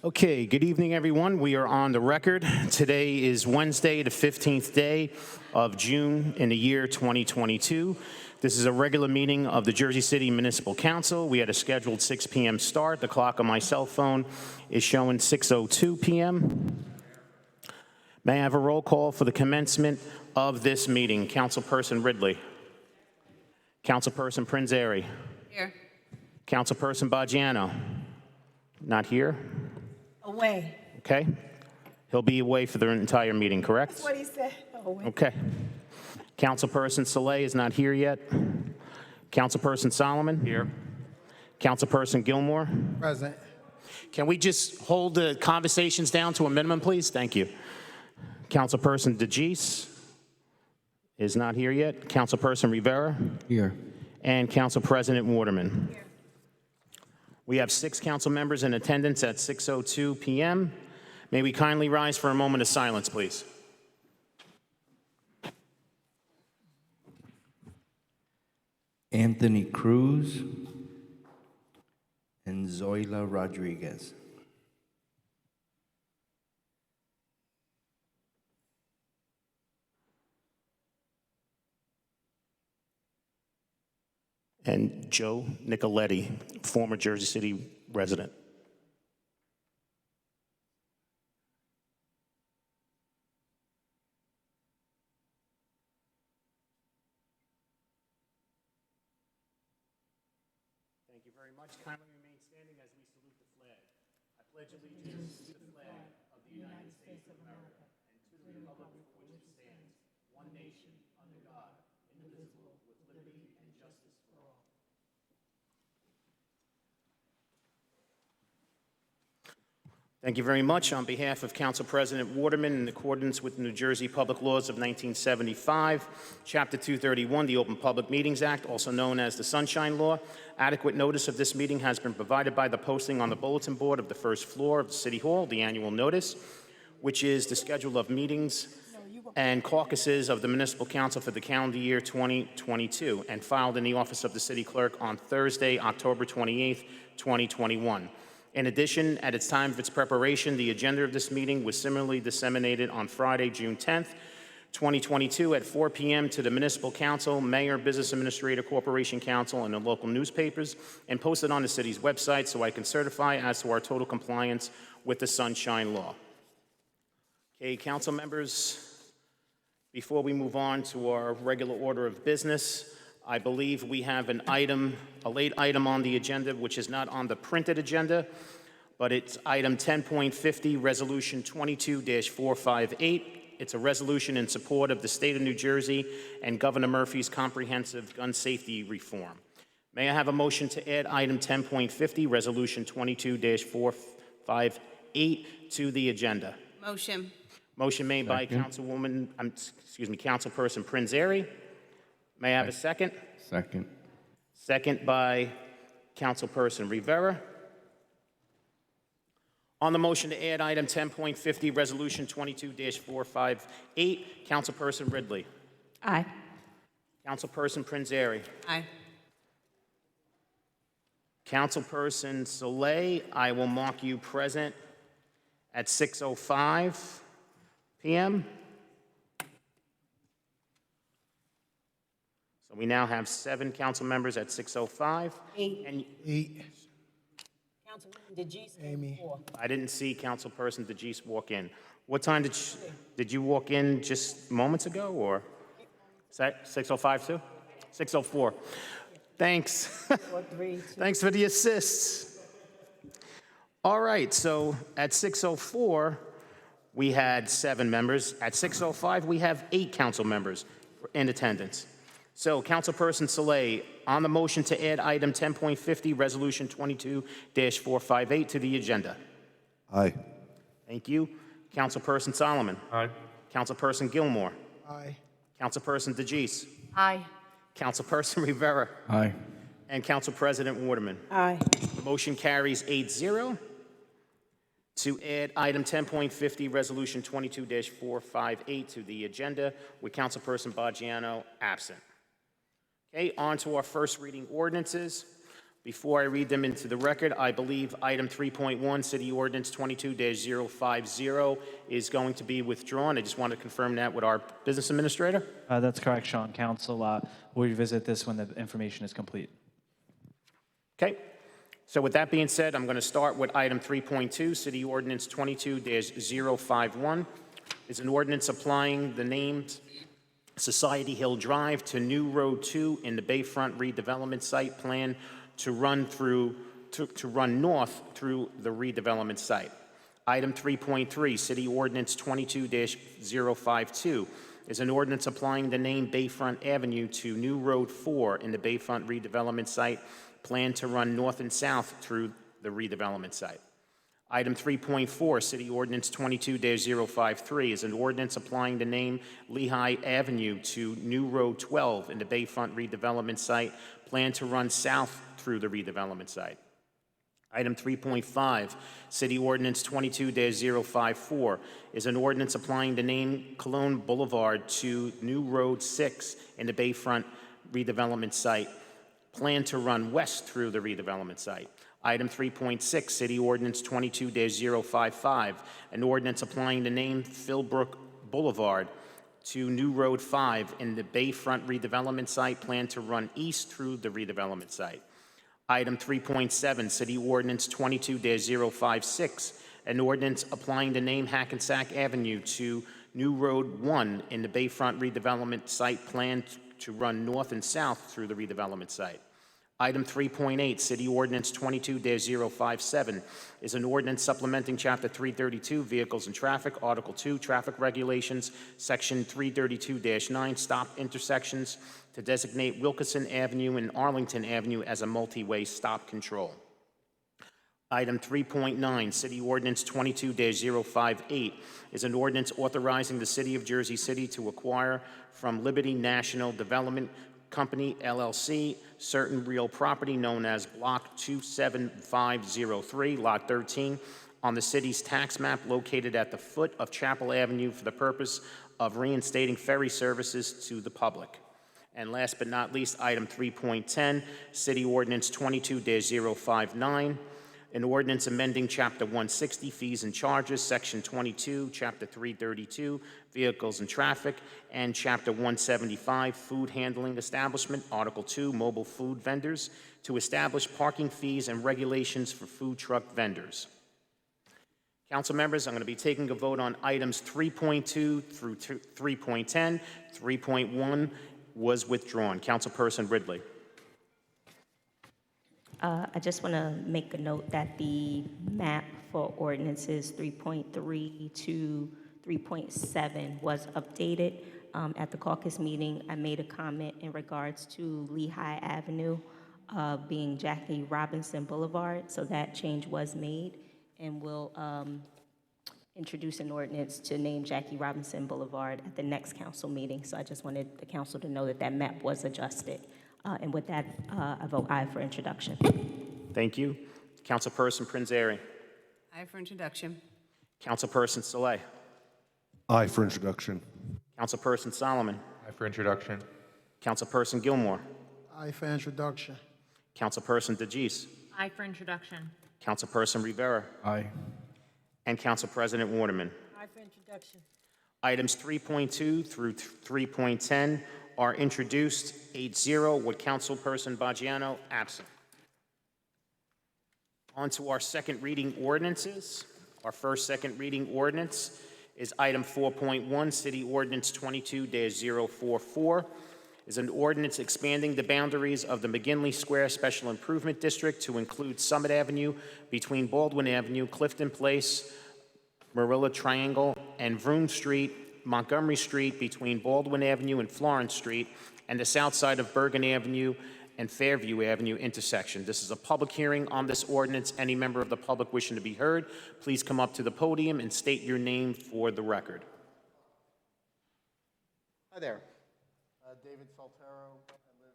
Okay, good evening, everyone. We are on the record. Today is Wednesday, the 15th day of June in the year 2022. This is a regular meeting of the Jersey City Municipal Council. We had a scheduled 6 p.m. start. The clock on my cell phone is showing 6:02 p.m. May I have a roll call for the commencement of this meeting? Councilperson Ridley. Councilperson Prinzary. Here. Councilperson Baggiano. Not here. Away. Okay. He'll be away for the entire meeting, correct? That's what he said. Away. Okay. Councilperson Soleil is not here yet. Councilperson Solomon? Here. Councilperson Gilmore? Present. Can we just hold the conversations down to a minimum, please? Thank you. Councilperson DeGise is not here yet. Councilperson Rivera? Here. And Council President Waterman. Here. We have 6 council members in attendance at 6:02 p.m. May we kindly rise for a moment of silence, please. Anthony Cruz and Zoila Rodriguez. And Joe Nicoletti, former Jersey City resident. Thank you very much. Kindly remain standing as we salute the flag. I pledge allegiance to the flag of the United States of America and to the republic for which it stands, one nation, under God, indivisible, with liberty and justice for all. Thank you very much. On behalf of Council President Waterman, in accordance with the New Jersey Public Laws of 1975, Chapter 231, the Open Public Meetings Act, also known as the Sunshine Law, adequate notice of this meeting has been provided by the posting on the bulletin board of the first floor of the City Hall, the annual notice, which is the schedule of meetings and caucuses of the Municipal Council for the calendar year 2022, and filed in the office of the City Clerk on Thursday, October 28th, 2021. In addition, at its time of its preparation, the agenda of this meeting was similarly disseminated on Friday, June 10th, 2022 at 4 p.m. to the Municipal Council, Mayor, Business Administrator, Corporation Council, and the local newspapers, and posted on the city's website so I can certify as to our total compliance with the Sunshine Law. Okay, council members, before we move on to our regular order of business, I believe we have a late item on the agenda, which is not on the printed agenda, but it's item 10.50, Resolution 22-458. It's a resolution in support of the state of New Jersey and Governor Murphy's comprehensive gun safety reform. May I have a motion to add item 10.50, Resolution 22-458 to the agenda? Motion. Motion made by Councilperson Prinzary. May I have a second? Second. Second by Councilperson Rivera. On the motion to add item 10.50, Resolution 22-458, Councilperson Ridley. Aye. Councilperson Prinzary. Aye. Councilperson Soleil, I will mark you present at 6:05 p.m. So we now have 7 council members at 6:05. 8. And 8. Councilwoman DeGise. Amy. 4. I didn't see Councilperson DeGise walk in. What time did you walk in, just moments ago, or? Is that 6:05 too? 6:04. Thanks. 4, 3, 2. Thanks for the assists. All right, so at 6:04, we had 7 members. At 6:05, we have 8 council members in attendance. So, Councilperson Soleil, on the motion to add item 10.50, Resolution 22-458 to the agenda. Aye. Thank you. Councilperson Solomon. Aye. Councilperson Gilmore. Aye. Councilperson DeGise. Aye. Councilperson Rivera. Aye. And Council President Waterman. Aye. Motion carries 8-0 to add item 10.50, Resolution 22-458 to the agenda with Councilperson Baggiano absent. Okay, on to our first reading ordinances. Before I read them into the record, I believe item 3.1, City Ordinance 22-050, is going to be withdrawn. I just want to confirm that with our business administrator. That's correct, Sean. Council will revisit this when the information is complete. Okay. So with that being said, I'm going to start with item 3.2, City Ordinance 22-051. It's an ordinance applying the names Society Hill Drive to New Road 2 in the Bayfront redevelopment site plan to run north through the redevelopment site. Item 3.3, City Ordinance 22-052, is an ordinance applying the name Bayfront Avenue to New Road 4 in the Bayfront redevelopment site, plan to run north and south through the redevelopment site. Item 3.4, City Ordinance 22-053, is an ordinance applying the name Lehigh Avenue to New Road 12 in the Bayfront redevelopment site, plan to run south through the redevelopment site. Item 3.5, City Ordinance 22-054, is an ordinance applying the name Cologne Boulevard to New Road 6 in the Bayfront redevelopment site, plan to run west through the redevelopment site. Item 3.6, City Ordinance 22-055, an ordinance applying the name Philbrook Boulevard to New Road 5 in the Bayfront redevelopment site, plan to run east through the redevelopment site. Item 3.7, City Ordinance 22-056, an ordinance applying the name Hackensack Avenue to New Road 1 in the Bayfront redevelopment site, plan to run north and south through the redevelopment site. Item 3.8, City Ordinance 22-057, is an ordinance supplementing Chapter 332, Vehicles and Traffic, Article 2, Traffic Regulations, Section 332-9, Stop Intersections, to designate Wilkinson Avenue and Arlington Avenue as a multi-way stop control. Item 3.9, City Ordinance 22-058, is an ordinance authorizing the City of Jersey City to acquire from Liberty National Development Company, LLC, certain real property known as Block 27503, Lot 13, on the city's tax map located at the foot of Chapel Avenue for the purpose of reinstating ferry services to the public. And last but not least, item 3.10, City Ordinance 22-059, an ordinance amending Chapter 160, Fees and Charges, Section 22, Chapter 332, Vehicles and Traffic, and Chapter 175, Food Handling Establishment, Article 2, Mobile Food Vendors, to establish parking fees and regulations for food truck vendors. Council members, I'm going to be taking a vote on items 3.2 through 3.10. 3.1 was withdrawn. Councilperson Ridley. I just want to make a note that the map for ordinances 3.3 to 3.7 was updated. At the caucus meeting, I made a comment in regards to Lehigh Avenue being Jackie Robinson Boulevard, so that change was made, and we'll introduce an ordinance to name Jackie Robinson Boulevard at the next council meeting. So I just wanted the council to know that that map was adjusted. And with that, I vote aye for introduction. Thank you. Councilperson Prinzary. Aye for introduction. Councilperson Saleh. Aye for introduction. Councilperson Solomon. Aye for introduction. Councilperson Gilmore. Aye for introduction. Councilperson DeGise. Aye for introduction. Councilperson Rivera. Aye. And Council President Waterman. Aye for introduction. Items 3.2 through 3.10 are introduced 8-0 with Councilperson Baggiano absent. On to our second reading ordinances. Our first second reading ordinance is item 4.1, City Ordinance 22-044, is an ordinance expanding the boundaries of the McGinley Square Special Improvement District to include Summit Avenue between Baldwin Avenue, Clifton Place, Marilla Triangle, and Vroom Street, Montgomery Street between Baldwin Avenue and Florence Street, and the south side of Bergen Avenue and Fairview Avenue intersection. This is a public hearing on this ordinance. Any member of the public wishing to be heard, please come up to the podium and state your name for the record. Hi there. David Soltero. I live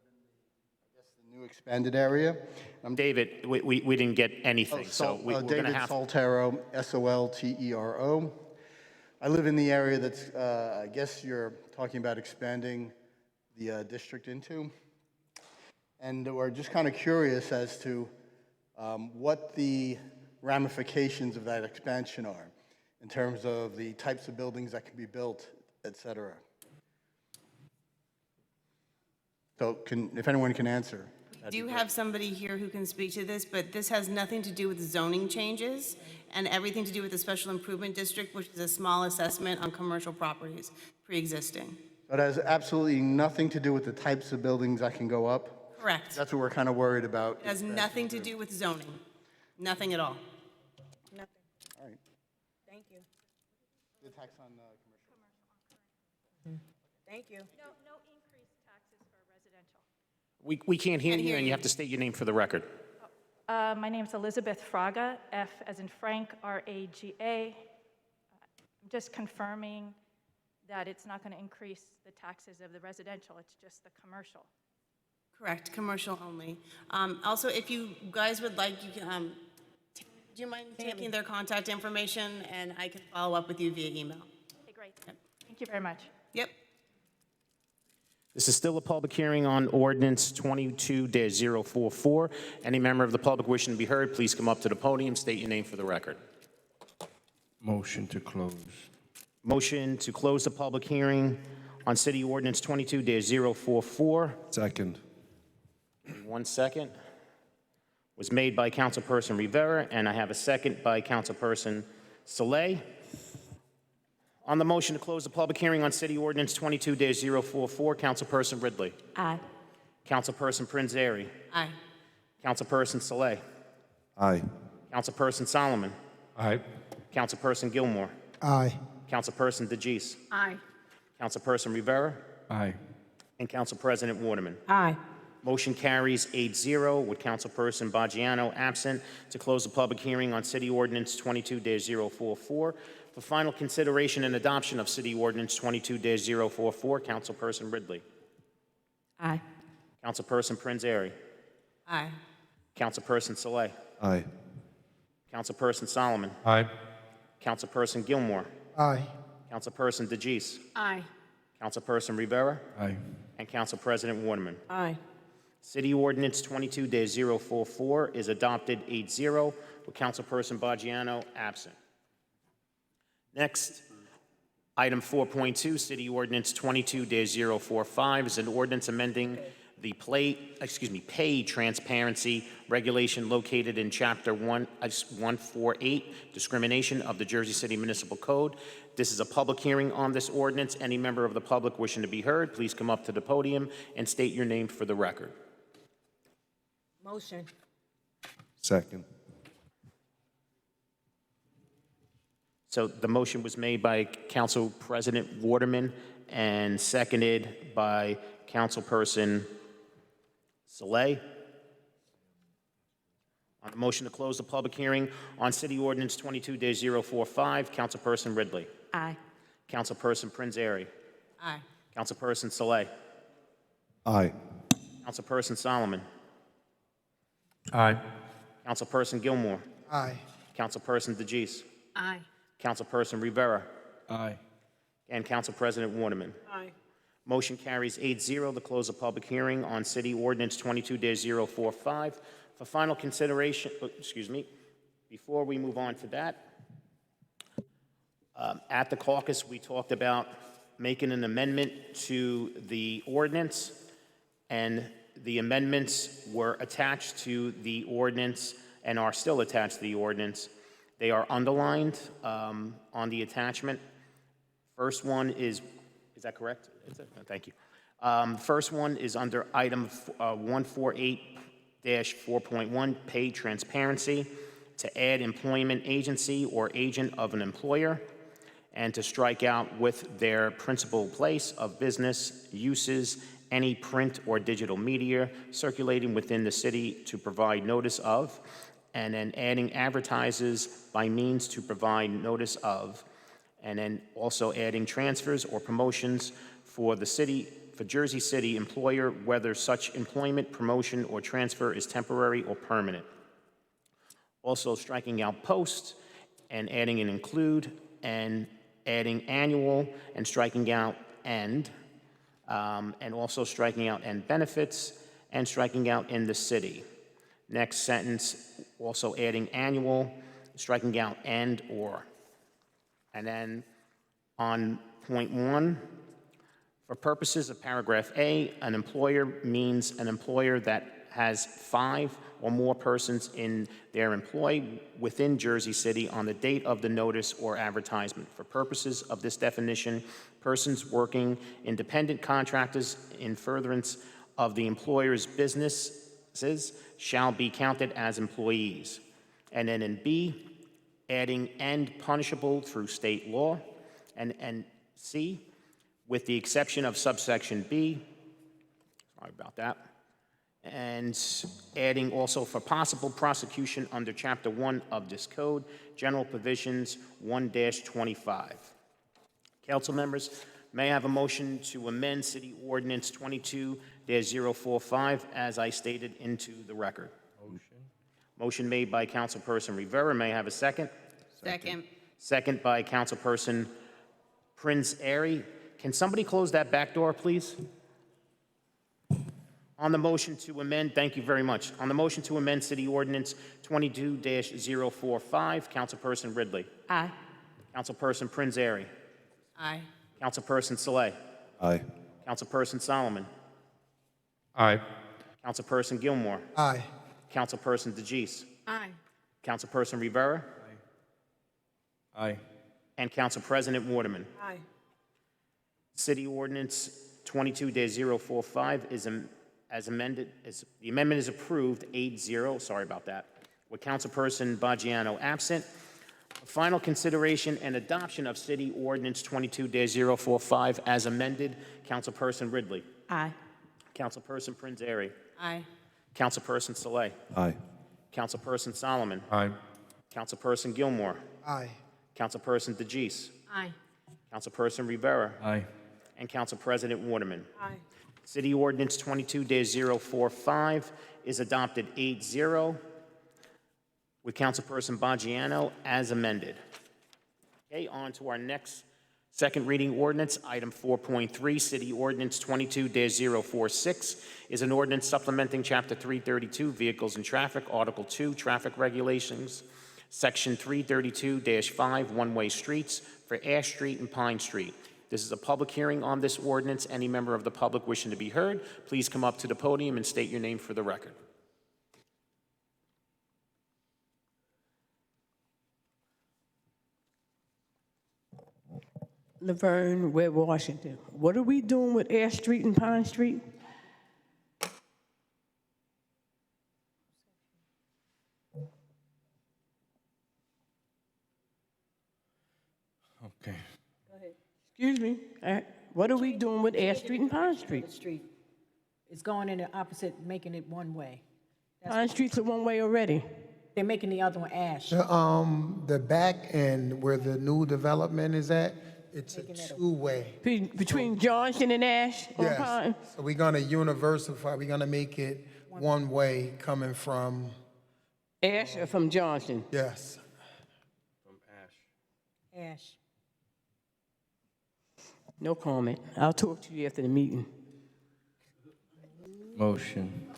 in the new expanded area. David, we didn't get anything, so we're going to David have... Soltero, Soltero. I live in the area that's, I guess you're talking about expanding the district into. And we're just kind of curious as to what the ramifications of that expansion are in terms of the types of buildings that can be built, et cetera. So if anyone can answer. We do have somebody here who can speak to this, but this has nothing to do with zoning changes and everything to do with the Special Improvement District, which is a small assessment on commercial properties pre-existing. It has absolutely nothing to do with the types of buildings that can go up. Correct. That's what we're kind of worried about. It has nothing to do with zoning. Nothing at all. Nothing. All right. Thank you. The tax on commercial. Thank you. No increased taxes for residential. We can't hear Can't you, hear and you you. have to state your name for the record. My name's Elizabeth Fraga, F as in Frank, R-A-G-A. I'm just confirming that it's not going to increase the taxes of the residential, it's just the commercial. Correct, commercial only. Also, if you guys would like, you can, do you mind taking their contact information, and I can follow up with you via email? Okay, great. Thank you very much. Yep. This is still a public hearing on ordinance 22-044. Any member of the public wishing to be heard, please come up to the podium, state your name for the record. Motion to close. Motion to close the public hearing on city ordinance 22-044. Second. 1 second. Was made by Councilperson Rivera, and I have a second by Councilperson Saleh. On the motion to close the public hearing on city ordinance 22-044, Councilperson Ridley. Aye. Councilperson Prinzary. Aye. Councilperson Saleh. Aye. Councilperson Solomon. Aye. Councilperson Gilmore. Aye. Councilperson DeGise. Aye. Councilperson Rivera. Aye. And Council President Waterman. Aye. Motion carries 8-0 with Councilperson Baggiano absent to close the public hearing on City Ordinance 22-044. For final consideration and adoption of City Ordinance 22-044, Councilperson Ridley. Aye. Councilperson Prinzary. Aye. Councilperson Saleh. Aye. Councilperson Solomon. Aye. Councilperson Gilmore. Aye. Councilperson DeGise. Aye. Councilperson Rivera. Aye. And Council President Waterman. Aye. City Ordinance 22-044 is adopted 8-0 with Councilperson Baggiano absent. Next, item 4.2, City Ordinance 22-045 is an ordinance amending the pay transparency regulation located in Chapter 148, Discrimination of the Jersey City Municipal Code. This is a public hearing on this ordinance. Any member of the public wishing to be heard, please come up to the podium and state your name for the record. Motion. Second. So the motion was made by Council President Waterman and seconded by Councilperson Saleh. On the motion to close the public hearing on City Ordinance 22-045, Councilperson Ridley. Aye. Councilperson Prinzary. Aye. Councilperson Saleh. Aye. Councilperson Solomon. Aye. Councilperson Gilmore. Aye. Councilperson DeGise. Aye. Councilperson Rivera. Aye. And Council President Waterman. Aye. Motion carries 8-0 to close the public hearing on City Ordinance 22-045. For final consideration, before we move on to that, at the caucus, we talked about making an amendment to the ordinance, and the amendments were attached to the ordinance and are still attached to the ordinance. They are underlined on the attachment. First one is that correct? Thank you. First one is under item 148-4.1, pay transparency, to add employment agency or agent of an employer, and to strike out with their principal place of business uses any print or digital media circulating within the city to provide notice of, and then adding advertises by means to provide notice of, and then also adding transfers or promotions for the city, for Jersey City employer, whether such employment, promotion, or transfer is temporary or permanent. Also striking out post and adding an include, and adding annual and striking out and also striking out and benefits, and striking out "in the city." Next sentence, also adding "annual," striking out "and or." And then on point 1, for purposes of paragraph A, an employer means an employer that has 5 or more persons in their employ within Jersey City on the date of the notice or advertisement. For purposes of this definition, persons working independent contractors in furtherance of the employer's businesses shall be counted as employees. And then in B, adding "and punishable through state law," and C, with the exception of subsection B, sorry about that, and adding also "for possible prosecution under Chapter 1 of this code, General Provisions 1-25. Council members, may I have a motion to amend City Ordinance 22-045 as I stated into the record? Motion made by Councilperson Rivera. May I have a second? Second. Second by Councilperson Prince Airy. Can somebody close that back door, please? On the motion to amend, thank you very much. On the motion to amend City Ordinance 22-045, Councilperson Ridley. Aye. Councilperson Prince Airy. Aye. Councilperson Saleh. Aye. Councilperson Solomon. Aye. Councilperson Gilmore. Aye. Councilperson DeGise. Aye. Councilperson Rivera. Aye. And Council President Waterman. Aye. City Ordinance 22-045 is as amended. The amendment is approved 8-0. Sorry about that. With Councilperson Baggiano absent. Final consideration and adoption of City Ordinance 22-045 as amended. Councilperson Ridley. Aye. Councilperson Prince Airy. Aye. Councilperson Saleh. Aye. Councilperson Solomon. Aye. Councilperson Gilmore. Aye. Councilperson DeGise. Aye. Councilperson Rivera. Aye. And Council President Waterman. Aye. City Ordinance 22-045 is adopted 8-0 with Councilperson Baggiano as amended. Okay, on to our next second reading ordinance, item 4.3, City Ordinance 22-046 is an ordinance supplementing Chapter 332, Vehicles and Traffic, Article 2, Traffic Regulations, Section 332-5, One-Way Streets for Ash Street and Pine Street. This is a public hearing on this ordinance. Any member of the public wishing to be heard, please come up to the podium and state your name for the record. Laverne, Webb, Washington. What are we doing with Ash Street and Pine Street? Okay. Excuse me. What are we doing with Ash Street and Pine Street? Street. It's going in the opposite, making it one way. Pine Street's a one-way already. They're making the other one Ash. The back end where the new development is at, it's a two-way. Between Johnston and Ash on Yes. Pine? So we're gonna universify, we're gonna make it one way coming from, Ash or from Johnston? yes. Ash. No comment. I'll talk to you after the meeting. Motion.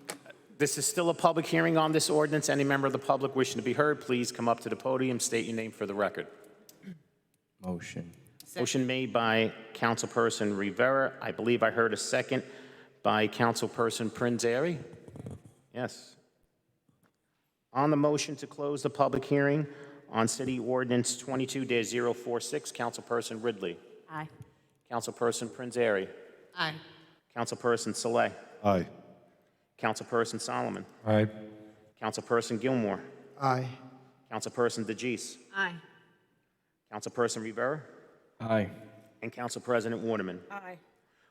This is still a public hearing on this ordinance. Any member of the public wishing to be heard, please come up to the podium, state your name for the record. Motion. Motion made by Councilperson Rivera. I believe I heard a second by Councilperson Prince Airy. Yes. On the motion to close the public hearing on City Ordinance 22-046, Councilperson Ridley. Aye. Councilperson Prince Airy. Aye. Councilperson Saleh. Aye. Councilperson Solomon. Aye. Councilperson Gilmore. Aye. Councilperson DeGise. Aye. Councilperson Rivera. Aye. And Council President Waterman. Aye.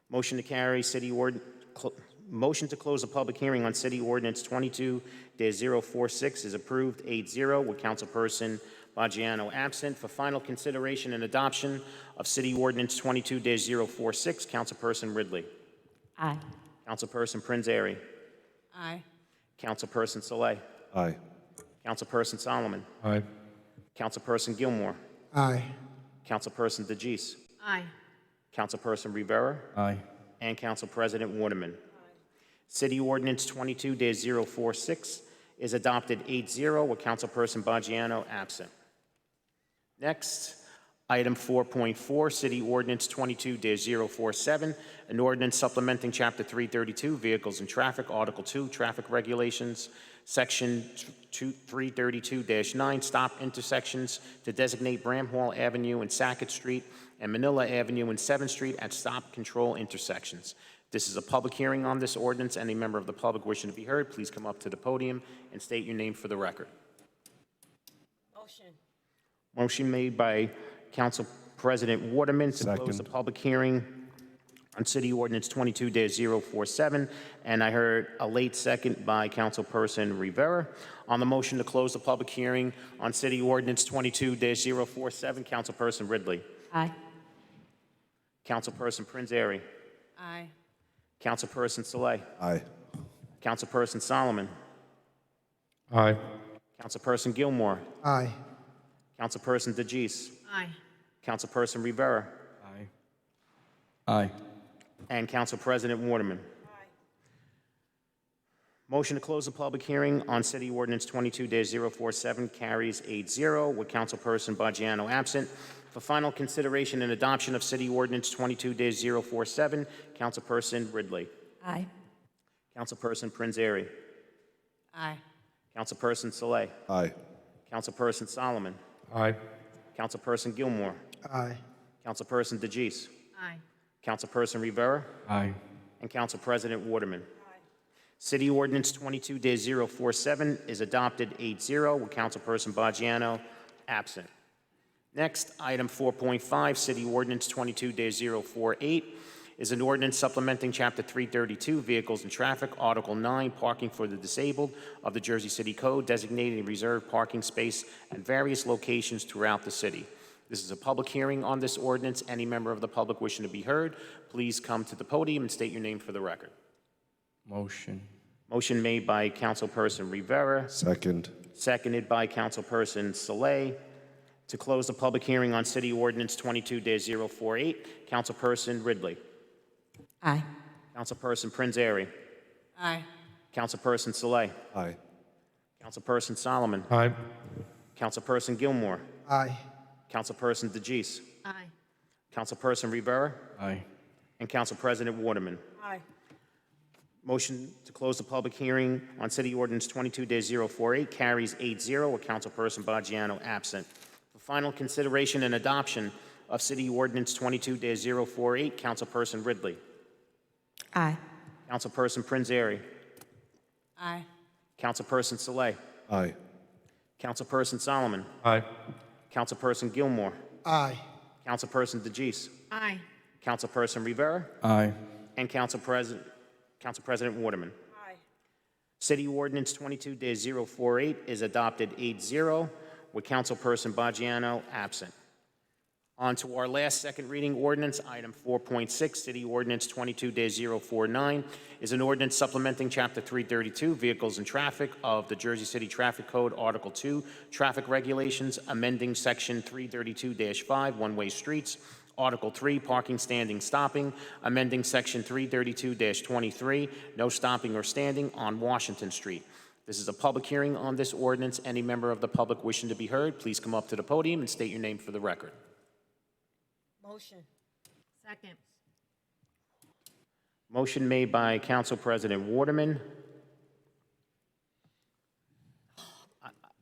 Motion to carry motion to close the public hearing on City Ordinance 22-046 is approved 8-0 with Councilperson Baggiano absent. For final consideration and adoption of City Ordinance 22-046, Councilperson Ridley. Aye. Councilperson Prince Airy. Aye. Councilperson Saleh. Aye. Councilperson Solomon. Aye. Councilperson Gilmore. Aye. Councilperson DeGise. Aye. Councilperson Rivera. Aye. And Council President Waterman. City Ordinance 22-046 is adopted 8-0 with Councilperson Baggiano absent. Next, item 4.4, City Ordinance 22-047, an ordinance supplementing Chapter 332, Vehicles and Traffic, Article 2, Traffic Regulations, Section 332-9, Stop Intersections to designate Bramhall Avenue and Sackett Street and Manila Avenue and 7th Street at stop control intersections. This is a public hearing on this ordinance. Any member of the public wishing to be heard, please come up to the podium and state your name for the record. Motion. Motion made by Council President Waterman to close the Second. public hearing on City Ordinance 22-047, and I heard a late second by Councilperson Rivera. On the motion to close the public hearing on City Ordinance 22-047, Councilperson Ridley. Aye. Councilperson Prinzary. Aye. Councilperson Saleh. Aye. Councilperson Solomon. Aye. Councilperson Gilmore. Aye. Councilperson DeGise. Aye. Councilperson Rivera. Aye. Aye. And Council President Waterman. Motion to close the public hearing on City Ordinance 22-047 carries 8-0 with Councilperson Baggiano absent. For final consideration and adoption of City Ordinance 22-047, Councilperson Ridley. Aye. Councilperson Prinzary. Aye. Councilperson Saleh. Aye. Councilperson Solomon. Aye. Councilperson Gilmore. Aye. Councilperson DeGise. Aye. Councilperson Rivera. Aye. And Council President Waterman. City Ordinance 22-047 is adopted 8-0 with Councilperson Baggiano absent. Next, item 4.5, City Ordinance 22-048 is an ordinance supplementing Chapter 332, Vehicles and Traffic, Article 9, Parking for the Disabled of the Jersey City Code, designating reserved parking space at various locations throughout the city. This is a public hearing on this ordinance. Any member of the public wishing to be heard, please come to the podium and state your name for the record. Motion. Motion made by Councilperson Rivera, Second. seconded by Councilperson Saleh, to close the public hearing on City Ordinance 22-048. Councilperson Ridley. Aye. Councilperson Prinzary. Aye. Councilperson Saleh. Aye. Councilperson Solomon. Aye. Councilperson Gilmore. Aye. Councilperson DeGise. Aye. Councilperson Rivera. Aye. And Council President Waterman. Aye. Motion to close the public hearing on City Ordinance 22-048 carries 8-0 with Councilperson Baggiano absent. For final consideration and adoption of City Ordinance 22-048, Councilperson Ridley. Aye. Councilperson Prinzary. Aye. Councilperson Saleh. Aye. Councilperson Solomon. Aye. Councilperson Gilmore. Aye. Councilperson DeGise. Aye. Councilperson Rivera. Aye. And Council President Waterman. Aye. City Ordinance 22-048 is adopted 8-0 with Councilperson Baggiano absent. On to our last second reading ordinance, item 4.6, City Ordinance 22-049 is an ordinance supplementing Chapter 332, Vehicles and Traffic of the Jersey City Traffic Code, Article 2, Traffic Regulations, amending Section 332-5, One-Way Streets, Article 3, Parking, Standing, Stopping, amending Section 332-23, No Stopping or Standing on Washington Street. This is a public hearing on this ordinance. Any member of the public wishing to be heard, please come up to the podium and state your name for the record. Motion. Second. Motion made by Council President Waterman.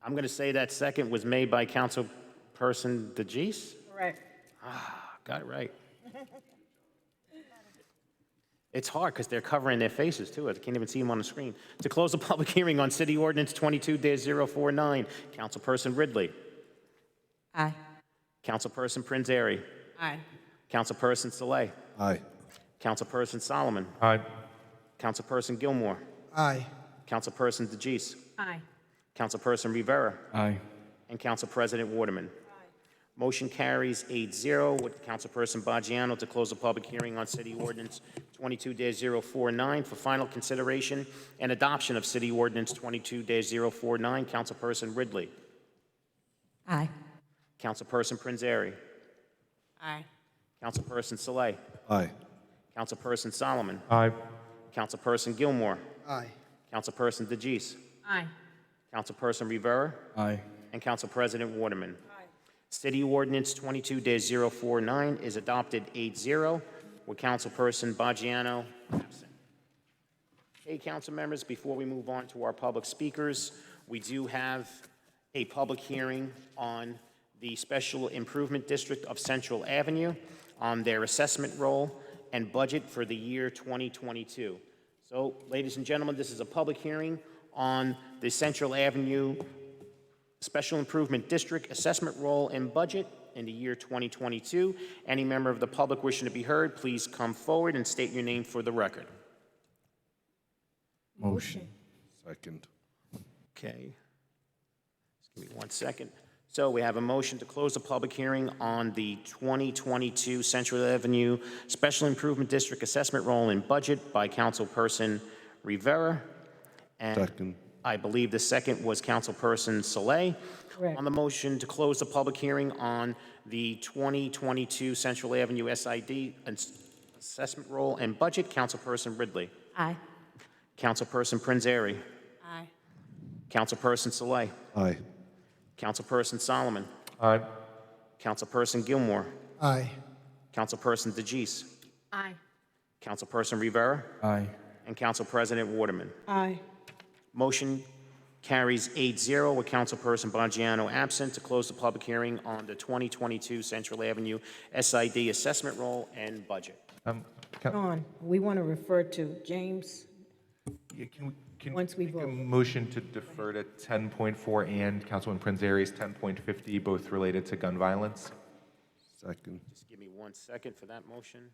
I'm going to say that second was made by Councilperson DeGise. Correct. Got it right. It's hard because they're covering their faces, too. I can't even see them on the screen. To close the public hearing on City Ordinance 22-049, Councilperson Ridley. Aye. Councilperson Prinzary. Aye. Councilperson Saleh. Aye. Councilperson Solomon. Aye. Councilperson Gilmore. Aye. Councilperson DeGise. Aye. Councilperson Rivera. Aye. And Council President Waterman. Motion carries 8-0 with Councilperson Baggiano to close the public hearing on City Ordinance 22-049 for final consideration and adoption of City Ordinance 22-049. Councilperson Ridley. Aye. Councilperson Prinzary. Aye. Councilperson Saleh. Aye. Councilperson Solomon. Aye. Councilperson Gilmore. Aye. Councilperson DeGise. Aye. Councilperson Rivera. Aye. And Council President Waterman. City Ordinance 22-049 is adopted 8-0, with Councilperson Baggiano absent. Hey, council members, before we move on to our public speakers, we do have a public hearing on the Special Improvement District of Central Avenue on their assessment roll and budget for the year 2022. So, ladies and gentlemen, this is a public hearing on the Central Avenue Special Improvement District assessment roll and budget in the year 2022. Any member of the public wishing to be heard, please come forward and state your name for the record. Motion. Second. Okay. Just give me 1 second. So we have a motion to close the public hearing on the 2022 Central Avenue Special Improvement District assessment roll and budget by Councilperson Rivera. And Second. I believe the second was Councilperson Saleh. Correct. On the motion to close the public hearing on the 2022 Central Avenue SID assessment roll and budget, Councilperson Ridley. Aye. Councilperson Prinzary. Aye. Councilperson Saleh. Aye. Councilperson Solomon. Aye. Councilperson Gilmore. Aye. Councilperson DeGise. Aye. Councilperson Rivera. Aye. And Council President Waterman. Aye. Motion carries 8-0 with Councilperson Baggiano absent to close the public hearing on the 2022 Central Avenue SID assessment roll and budget. Sean, we want to refer to James. Can Once we make a vote. motion to defer to 10.4 and Councilman Prinzari's 10.50, both related to gun violence? Second. Just give me 1 second for that motion.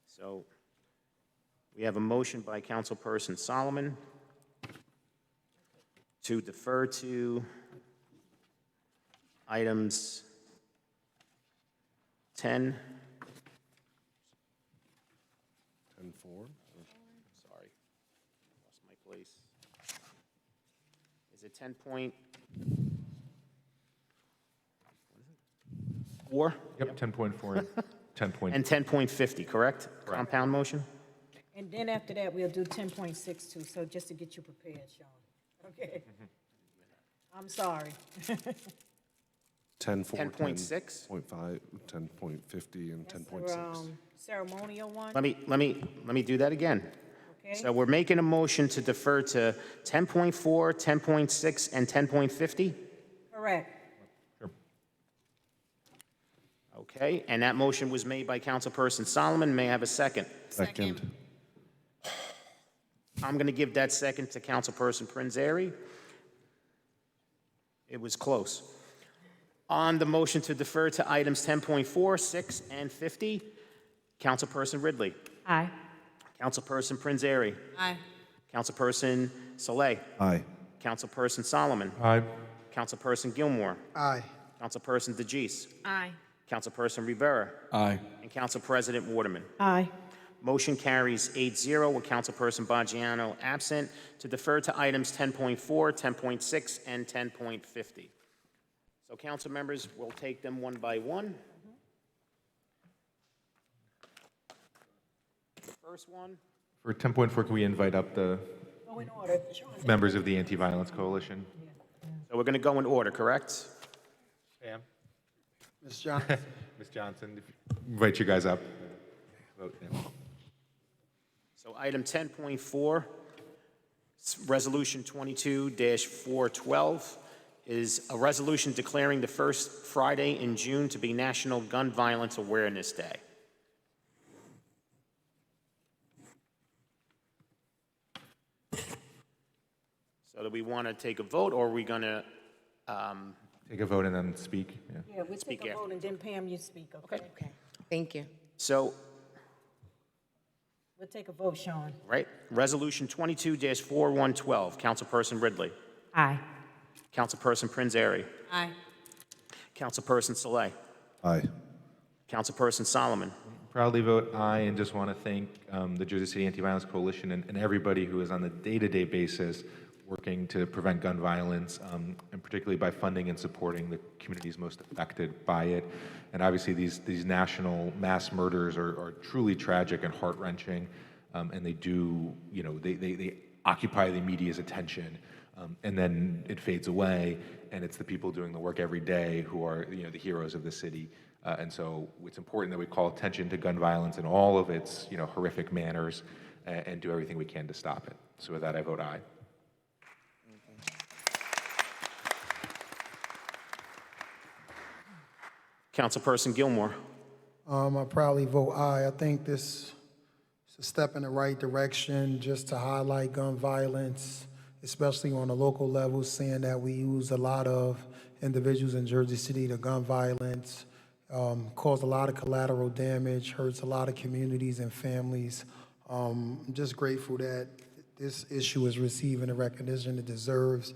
So we have a motion by Councilperson Solomon to defer to items 10. 10-4. Sorry, lost my place. Is it 10.4? Yep, 10.4 and 10. And 10.50, correct? Compound motion? And then after that, we'll do 10.62, so just to get you prepared, Sean. Okay? I'm sorry. 10-4. 10.6? 10.5, 10.50, and That's 10.6. the, ceremonial one, Let me do that again. okay? So we're making a motion to defer to 10.4, 10.6, and 10.50? Correct. Okay, and that motion was made by Councilperson Solomon. May I have a second? Second. I'm going to give that second to Councilperson Prinzary. It was close. On the motion to defer to items 10.4, 6, and 50, Councilperson Ridley. Aye. Councilperson Prinzary. Aye. Councilperson Saleh. Aye. Councilperson Solomon. Aye. Councilperson Gilmore. Aye. Councilperson DeGise. Aye. Councilperson Rivera. Aye. And Council President Waterman. Aye. Motion carries 8-0 with Councilperson Baggiano absent to defer to items 10.4, 10.6, and 10.50. So, council members, we'll take them one by one. The first one, For 10.4, can we invite up the Go in order. Sean. members of the Anti-Violence Coalition? so we're going to go in order, correct? Pam? Ms. Johnson. Ms. Johnson, if you invite you guys up. Vote now. So, item 10.4, Resolution 22-412, is a resolution declaring the first Friday in June to be National Gun Violence Awareness Day. So do we want to take a vote, or are we going to, Take a vote and then speak. Yeah. Yeah, we'll Speak take a after. vote, and then Pam, you speak, okay? Okay. Thank you. so, We'll take a vote, Sean. right, Resolution 22-4112, Councilperson Ridley. Aye. Councilperson Prinzary. Aye. Councilperson Saleh. Aye. Councilperson Solomon. Proudly vote aye, and just want to thank the Jersey City Anti-Violence Coalition and everybody who is on the day-to-day basis working to prevent gun violence, and particularly by funding and supporting the communities most affected by it. And obviously, these national mass murders are truly tragic and heart-wrenching, and they do, they occupy the media's attention, and then it fades away, and it's the people doing the work every day who are, the heroes of the city. And so it's important that we call attention to gun violence in all of its, horrific manners, and do everything we can to stop it. So with that, I vote aye. Councilperson Gilmore. I probably vote aye. I think this is a step in the right direction just to highlight gun violence, especially on a local level, seeing that we use a lot of individuals in Jersey City to gun violence, cause a lot of collateral damage, hurts a lot of communities and families. I'm just grateful that this issue is receiving the recognition it deserves.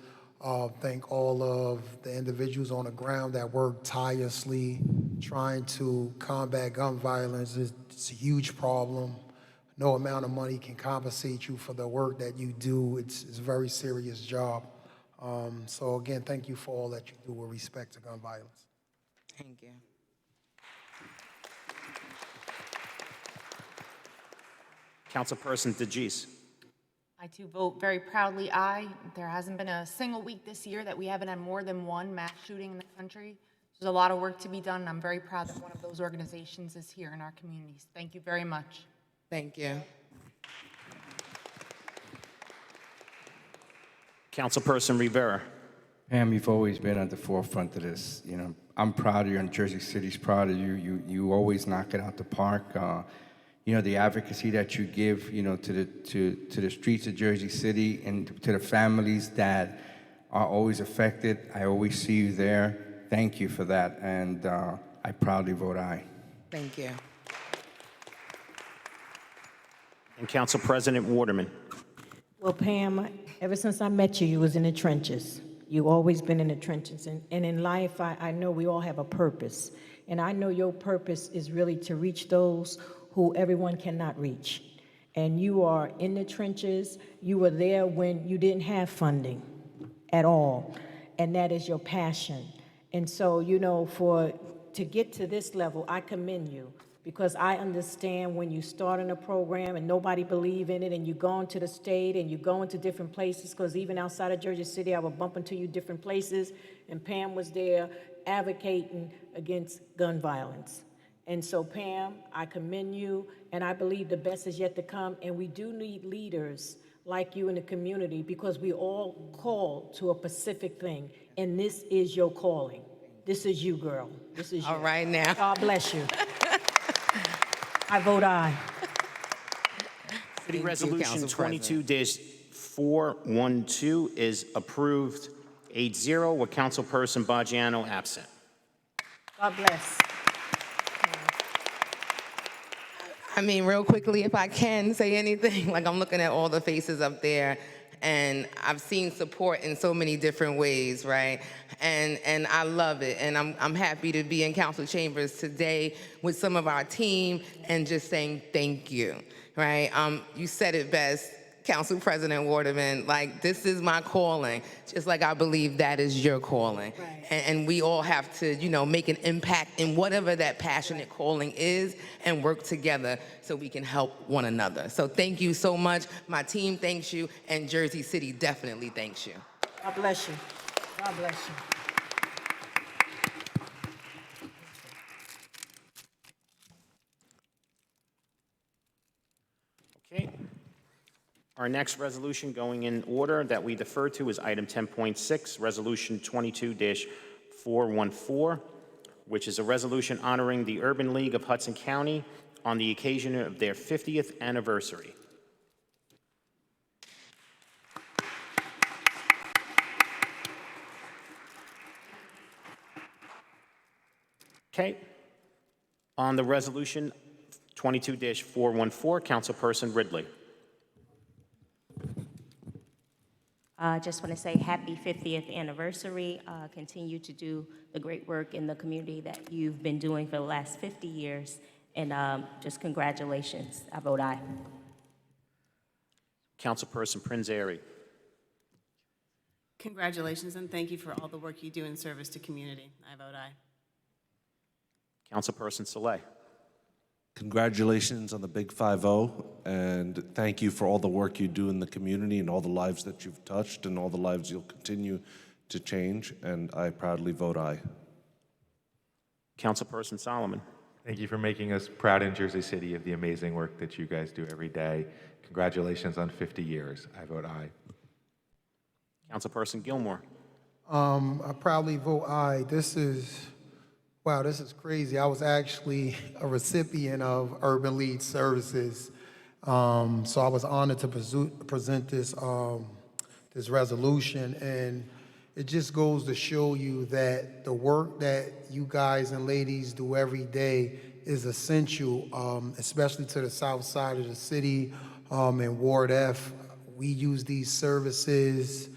Thank all of the individuals on the ground that work tirelessly trying to combat gun violence. It's a huge problem. No amount of money can compensate you for the work that you do. It's a very serious job. So again, thank you for all that you do with respect to gun violence. Thank you. Councilperson DeGise. I too vote very proudly aye. There hasn't been a single week this year that we haven't had more than one mass shooting in the country. There's a lot of work to be done, and I'm very proud that one of those organizations is here in our communities. Thank you very much. Thank you. Councilperson Rivera. Pam, you've always been at the forefront of this. I'm proud of you, and Jersey City's proud of you. You always knock it out the park. The advocacy that you give, to the streets of Jersey City and to the families that are always affected. I always see you there. Thank you for that, and I proudly vote aye. Thank you. And Council President Waterman. Well, Pam, ever since I met you, you was in the trenches. You've always been in the trenches. And in life, I know we all have a purpose. And I know your purpose is really to reach those who everyone cannot reach. And you are in the trenches. You were there when you didn't have funding at all. And that is your passion. And so, to get to this level, I commend you, because I understand when you start in a program and nobody believe in it, and you go into the state and you go into different places, because even outside of Jersey City, I would bump into you different places, and Pam was there advocating against gun violence. And so, Pam, I commend you, and I believe the best is yet to come, and we do need leaders like you in the community, because we all call to a specific thing, and this is your calling. This is you, girl. This is you. All right now. God bless you. I vote aye. City Resolution 22-412 is approved 8-0 with Councilperson Baggiano absent. God bless. I mean, real quickly, if I can say anything, like I'm looking at all the faces up there, and I've seen support in so many different ways, right? And I love it, and I'm happy to be in council chambers today with some of our team and just saying thank you, right? You said it best, Council President Waterman, like, this is my calling, just like I believe that is your calling. Right. And we all have to, make an impact in whatever that passionate calling is and work together so we can help one another. So thank you so much. My team thanks you, and Jersey City definitely thanks you. God bless you. God bless you. Okay. Our next resolution going in order that we defer to is item 10.6, Resolution 22-414, which is a resolution honoring the Urban League of Hudson County on the occasion of their 50th anniversary. Okay. On the resolution 22-414, Councilperson Ridley. Just want to say happy 50th anniversary. Continue to do the great work in the community that you've been doing for the last 50 years. And just congratulations. I vote aye. Councilperson Prinzary. Congratulations, and thank you for all the work you do in service to community. I vote aye. Councilperson Saleh. Congratulations on the big 5-0, and thank you for all the work you do in the community and all the lives that you've touched and all the lives you'll continue to change, and I proudly vote aye. Councilperson Solomon. Thank you for making us proud in Jersey City of the amazing work that you guys do every day. Congratulations on 50 years. I vote aye. Councilperson Gilmore. I proudly vote aye. Wow, this is crazy. I was actually a recipient of Urban Lead Services. So I was honored to present this, this resolution, and it just goes to show you that the work that you guys and ladies do every day is essential, especially to the south side of the city, in Ward F. We use these services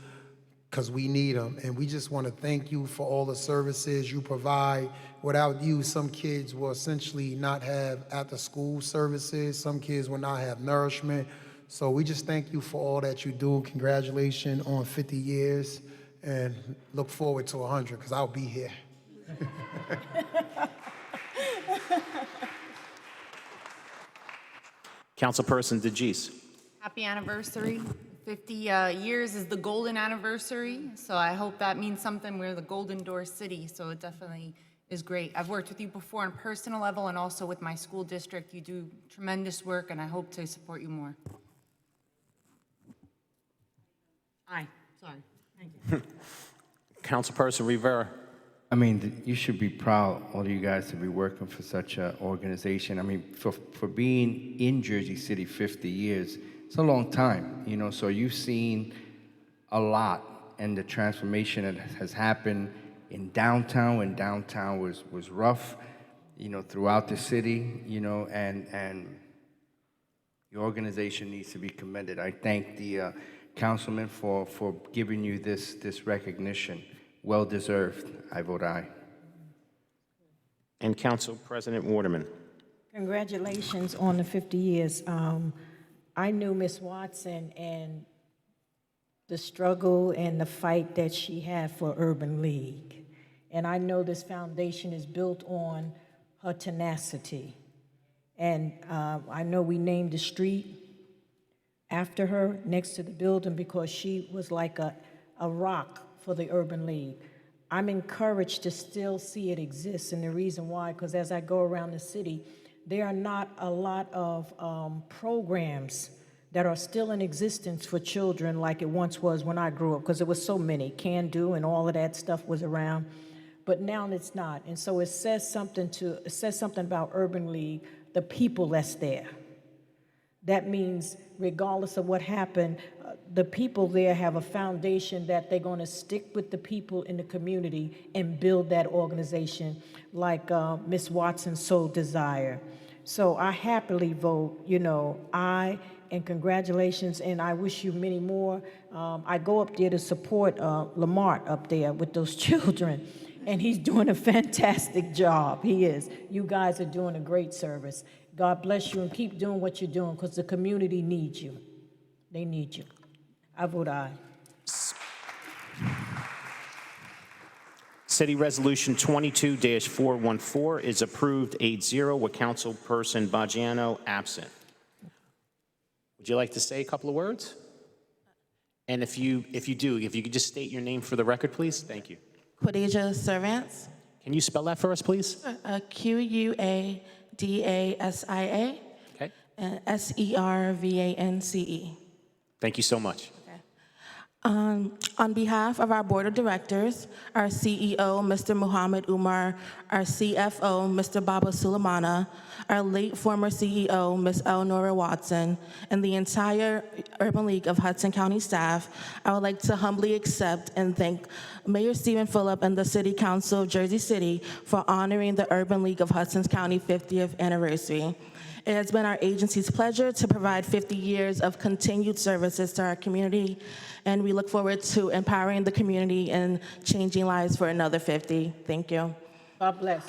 because we need them, and we just want to thank you for all the services you provide. Without you, some kids will essentially not have after-school services. Some kids will not have nourishment. So we just thank you for all that you do. Congratulations on 50 years, and look forward to 100, because I'll be here. Councilperson DeGise. Happy anniversary. 50 years is the golden anniversary, so I hope that means something. We're the Golden Door City, so it definitely is great. I've worked with you before on a personal level and also with my school district. You do tremendous work, and I hope to support you more. Aye, sorry. Thank you. Councilperson Rivera. I mean, you should be proud, all of you guys, to be working for such an organization. I mean, for being in Jersey City 50 years, it's a long time, you know, so you've seen a lot, and the transformation that has happened in downtown, when downtown was rough, you know, throughout the city, you know, and your organization needs to be commended. I thank the councilman for giving you this recognition. Well deserved. I vote aye. And Council President Waterman. Congratulations on the 50 years. I knew Miss Watson and the struggle and the fight that she had for Urban League. And I know this foundation is built on her tenacity. And I know we named the street after her next to the building because she was like a rock for the Urban League. I'm encouraged to still see it exist, and the reason why, because as I go around the city, there are not a lot of programs that are still in existence for children like it once was when I grew up, because there was so many, Can Do and all of that stuff was around, but now it's not. And so it says something about Urban League, the people that's there. That means regardless of what happened, the people there have a foundation that they're going to stick with the people in the community and build that organization like Ms. Watson so desire. So I happily vote, you know, aye, and congratulations, and I wish you many more. I go up there to support Lamar up there with those children, and he's doing a fantastic job. He is. You guys are doing a great service. God bless you, and keep doing what you're doing, because the community needs you. They need you. I vote aye. City Resolution 22-414 is approved 8-0 with Councilperson Baggiano absent. Would you like to say a couple of words? And if you could just state your name for the record, please. Thank you. Quadeja Servants. Can you spell that for us, please? Quadasia. Okay. Servance. Thank you so much. On behalf of our Board of Directors, our CEO, Mr. Muhammad Umar, our CFO, Mr. Baba Sulemana, our late former CEO, Ms. Eleanor Watson, and the entire Urban League of Hudson County staff, I would like to humbly accept and thank Mayor Stephen Phillip and the City Council of Jersey City for honoring the Urban League of Hudson County 50th anniversary. It has been our agency's pleasure to provide 50 years of continued services to our community, and we look forward to empowering the community and changing lives for another 50. Thank you. God bless.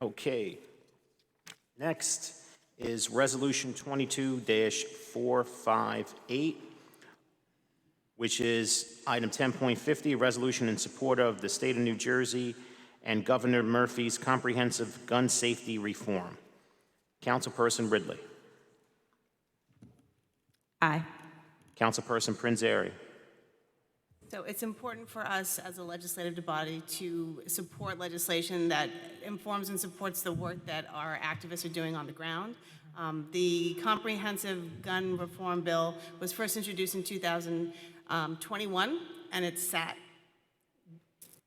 Okay. Next is Resolution 22-458, which is item 10.50, a resolution in support of the state of New Jersey and Governor Murphy's comprehensive gun safety reform. Councilperson Ridley. Aye. Councilperson Prinzary. So it's important for us as a legislative body to support legislation that informs and supports the work that our activists are doing on the ground. The comprehensive gun reform bill was first introduced in 2021, and it's sat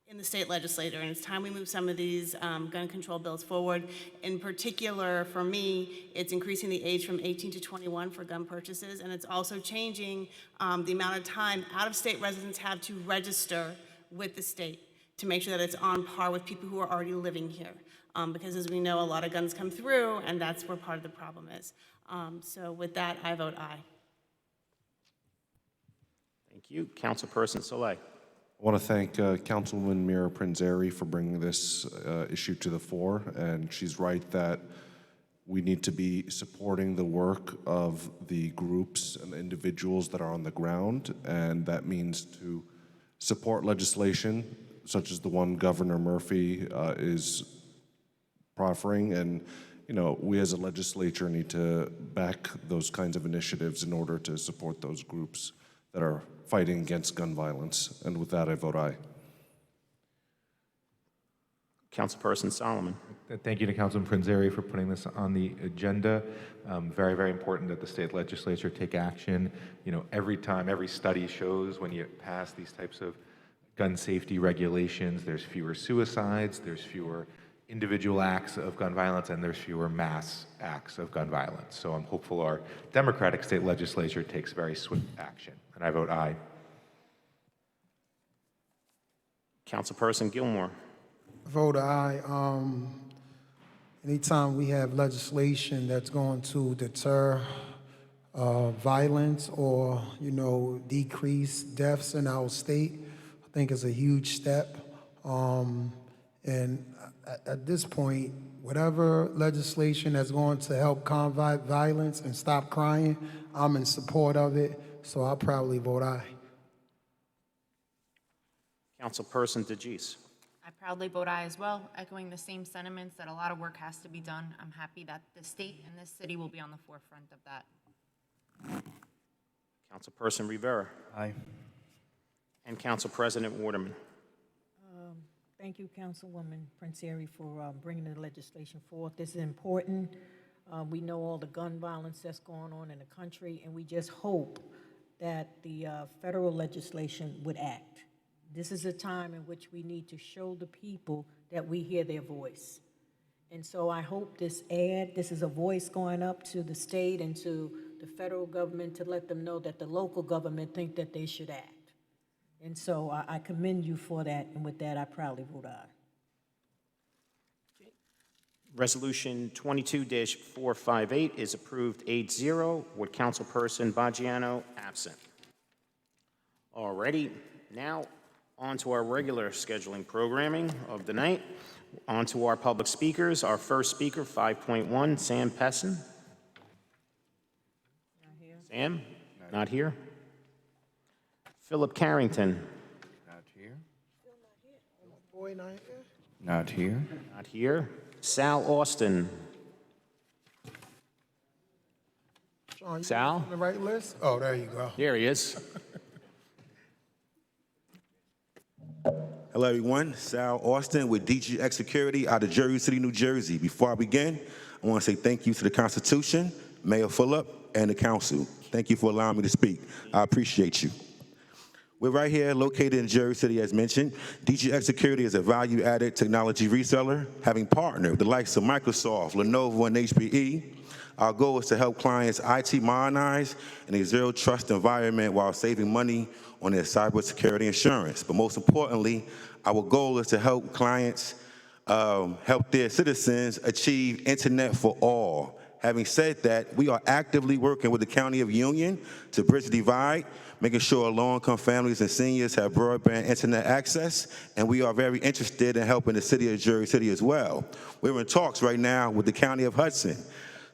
in the state legislature, and it's time we move some of these gun control bills forward. In particular, for me, it's increasing the age from 18 to 21 for gun purchases, and it's also changing the amount of time out-of-state residents have to register with the state to make sure that it's on par with people who are already living here. Because as we know, a lot of guns come through, and that's where part of the problem is. So with that, I vote aye. Thank you. Councilperson Soleil. I want to thank Councilwoman Mira Prinzary for bringing this issue to the fore, and she's right that we need to be supporting the work of the groups and individuals that are on the ground, and that means to support legislation such as the one Governor Murphy is proffering, and we as a legislature need to back those kinds of initiatives in order to support those groups that are fighting against gun violence. And with that, I vote aye. Councilperson Solomon. Thank you to Councilman Prinzary for putting this on the agenda. Very, very important that the state legislature take action. Every time, every study shows when you pass these types of gun safety regulations, there's fewer suicides, there's fewer individual acts of gun violence, and there's fewer mass acts of gun violence. So I'm hopeful our Democratic state legislature takes very swift action, and I vote aye. Councilperson Gilmore. Vote aye. Anytime we have legislation that's going to deter violence or, decrease deaths in our state, I think is a huge step. And at this point, whatever legislation that's going to help combat violence and stop crime, I'm in support of it, so I'll probably vote aye. Councilperson DeGise. I proudly vote aye as well, echoing the same sentiments that a lot of work has to be done. I'm happy that the state and this city will be on the forefront of that. Councilperson Rivera. Aye. And Council President Waterman. Thank you, Councilwoman Prinzary, for bringing the legislation forth. This is important. We know all the gun violence that's going on in the country, and we just hope that the federal legislation would act. This is a time in which we need to show the people that we hear their voice. And so I hope this is a voice going up to the state and to the federal government to let them know that the local government think that they should act. And so I commend you for that, and with that, I proudly vote aye. Resolution 22-458 is approved 8-0 with Councilperson Baggiano absent. Alrighty, now on to our regular scheduling programming of the night. On to our public speakers. Our first speaker, 5.1, Sam Pessin. Not here. Sam? Not here. Philip Carrington. Not here. Boy, not here. Not here. Not here. Sal Austin. Sean, you Sal? on the right list? Oh, there you go. There he is. Hello, everyone. Sal Austin with DGX Security out of Jersey City, New Jersey. Before I begin, I want to say thank you to the Constitution, Mayor Phillip, and the Council. Thank you for allowing me to speak. I appreciate you. We're right here located in Jersey City, as mentioned. DGX Security is a value-added technology reseller, having partnered with the likes of Microsoft, Lenovo, and HPE. Our goal is to help clients IT modernize in a zero-trust environment while saving money on their cybersecurity insurance. But most importantly, our goal is to help clients help their citizens achieve internet for all. Having said that, we are actively working with the County of Union to bridge the divide, making sure low-income families and seniors have broadband internet access, and we are very interested in helping the city of Jersey City as well. We're in talks right now with the County of Hudson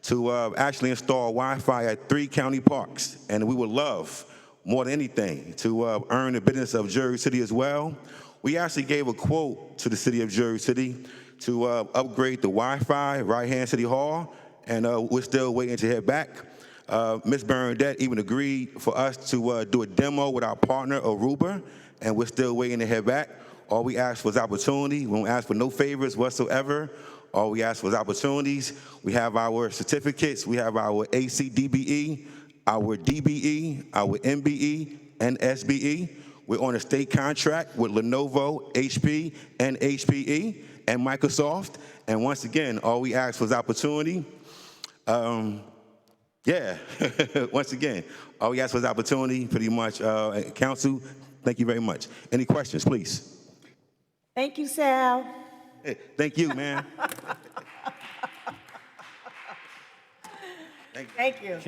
to actually install Wi-Fi at 3 county parks. And we would love, more than anything, to earn the business of Jersey City as well. We actually gave a quote to the city of Jersey City to upgrade the Wi-Fi right here in City Hall, and we're still waiting to hear back. Ms. Bernadette even agreed for us to do a demo with our partner, Aruba, and we're still waiting to hear back. All we asked was opportunity. We don't ask for no favors whatsoever. All we ask was opportunities. We have our certificates. We have our ACDBE, our DBE, our MBE, and SBE. We're on a state contract with Lenovo, HP, and HPE, and Microsoft. And once again, all we asked was opportunity. Yeah, once again, all we asked was opportunity, pretty much. Council, thank you very much. Any questions, please? Thank you, Sal. Hey, thank you, man. Thank you.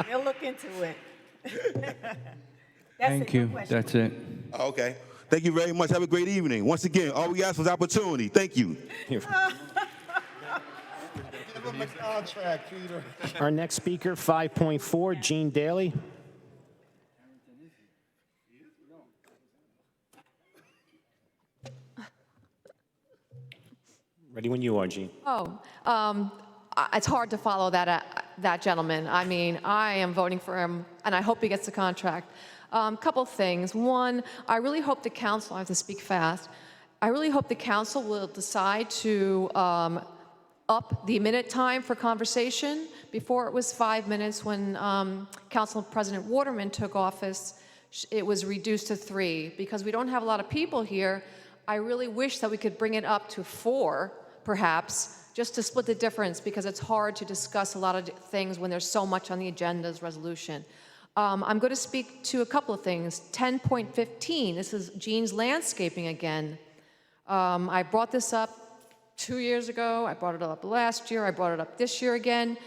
We'll look into it. Thank you. That's it. Okay. Thank you very much. Have a great evening. Once again, all we asked was opportunity. Thank you. Give him a contract, Peter. Our next speaker, 5.4, Gene Daly. Ready when you are, Gene. It's hard to follow that gentleman. I mean, I am voting for him, and I hope he gets the contract. Couple things. One, I really hope the council, I have to speak fast, I really hope the council will decide to up the minute time for conversation. Before it was 5 minutes. When Council President Waterman took office, it was reduced to 3. Because we don't have a lot of people here, I really wish that we could bring it up to 4, perhaps, just to split the difference, because it's hard to discuss a lot of things when there's so much on the agenda's resolution. I'm going to speak to a couple of things. 10.15, this is Gene's landscaping again. I brought this up 2 years ago, I brought it up last year, I brought it up this year again.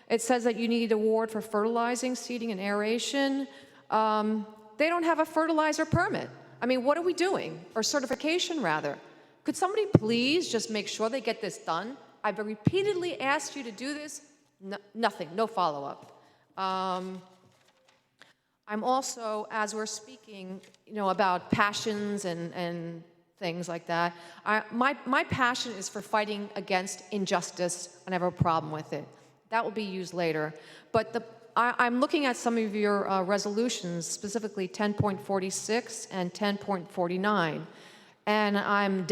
It says that you need an award for fertilizing, seeding, and aeration. They don't have a fertilizer permit. I mean, what are we doing? Or certification, rather. Could somebody please just make sure they get this done? I've repeatedly asked you to do this. No, nothing, no follow-up. I'm also, as we're speaking, about passions and things like that, my passion is for fighting against injustice, and I have a problem with it. That will be used later. But I'm looking at some of your resolutions, specifically 10.46 and 10.49. And I'm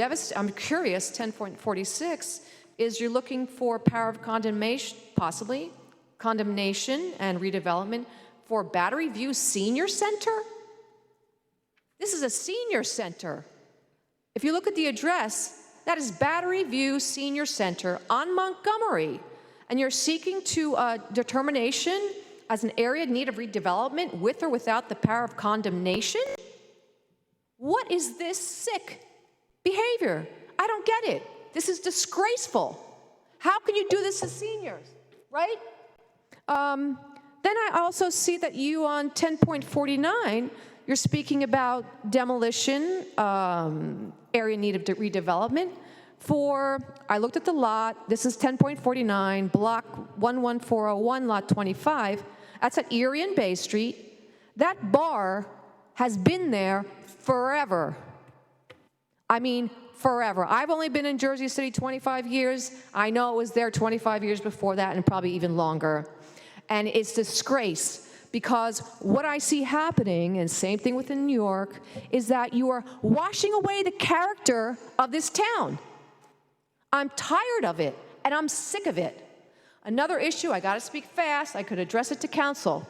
curious, 10.46 is you're looking for power of condemnation, possibly, condemnation and redevelopment for Battery View Senior Center? This is a senior center. If you look at the address, that is Battery View Senior Center on Montgomery. And you're seeking to determination as an area in need of redevelopment with or without the power of condemnation? What is this sick behavior? I don't get it. This is disgraceful. How can you do this to seniors, right? Then I also see that you on 10.49, you're speaking about demolition, area in need of redevelopment for, I looked at the lot, this is 10.49, block 11401, lot 25. That's at Erie and Bay Street. That bar has been there forever. I mean, forever. I've only been in Jersey City 25 years. I know it was there 25 years before that and probably even longer. And it's disgrace because what I see happening, and same thing within New York, is that you are washing away the character of this town. I'm tired of it, and I'm sick of it. Another issue, I gotta speak fast, I could address it to council.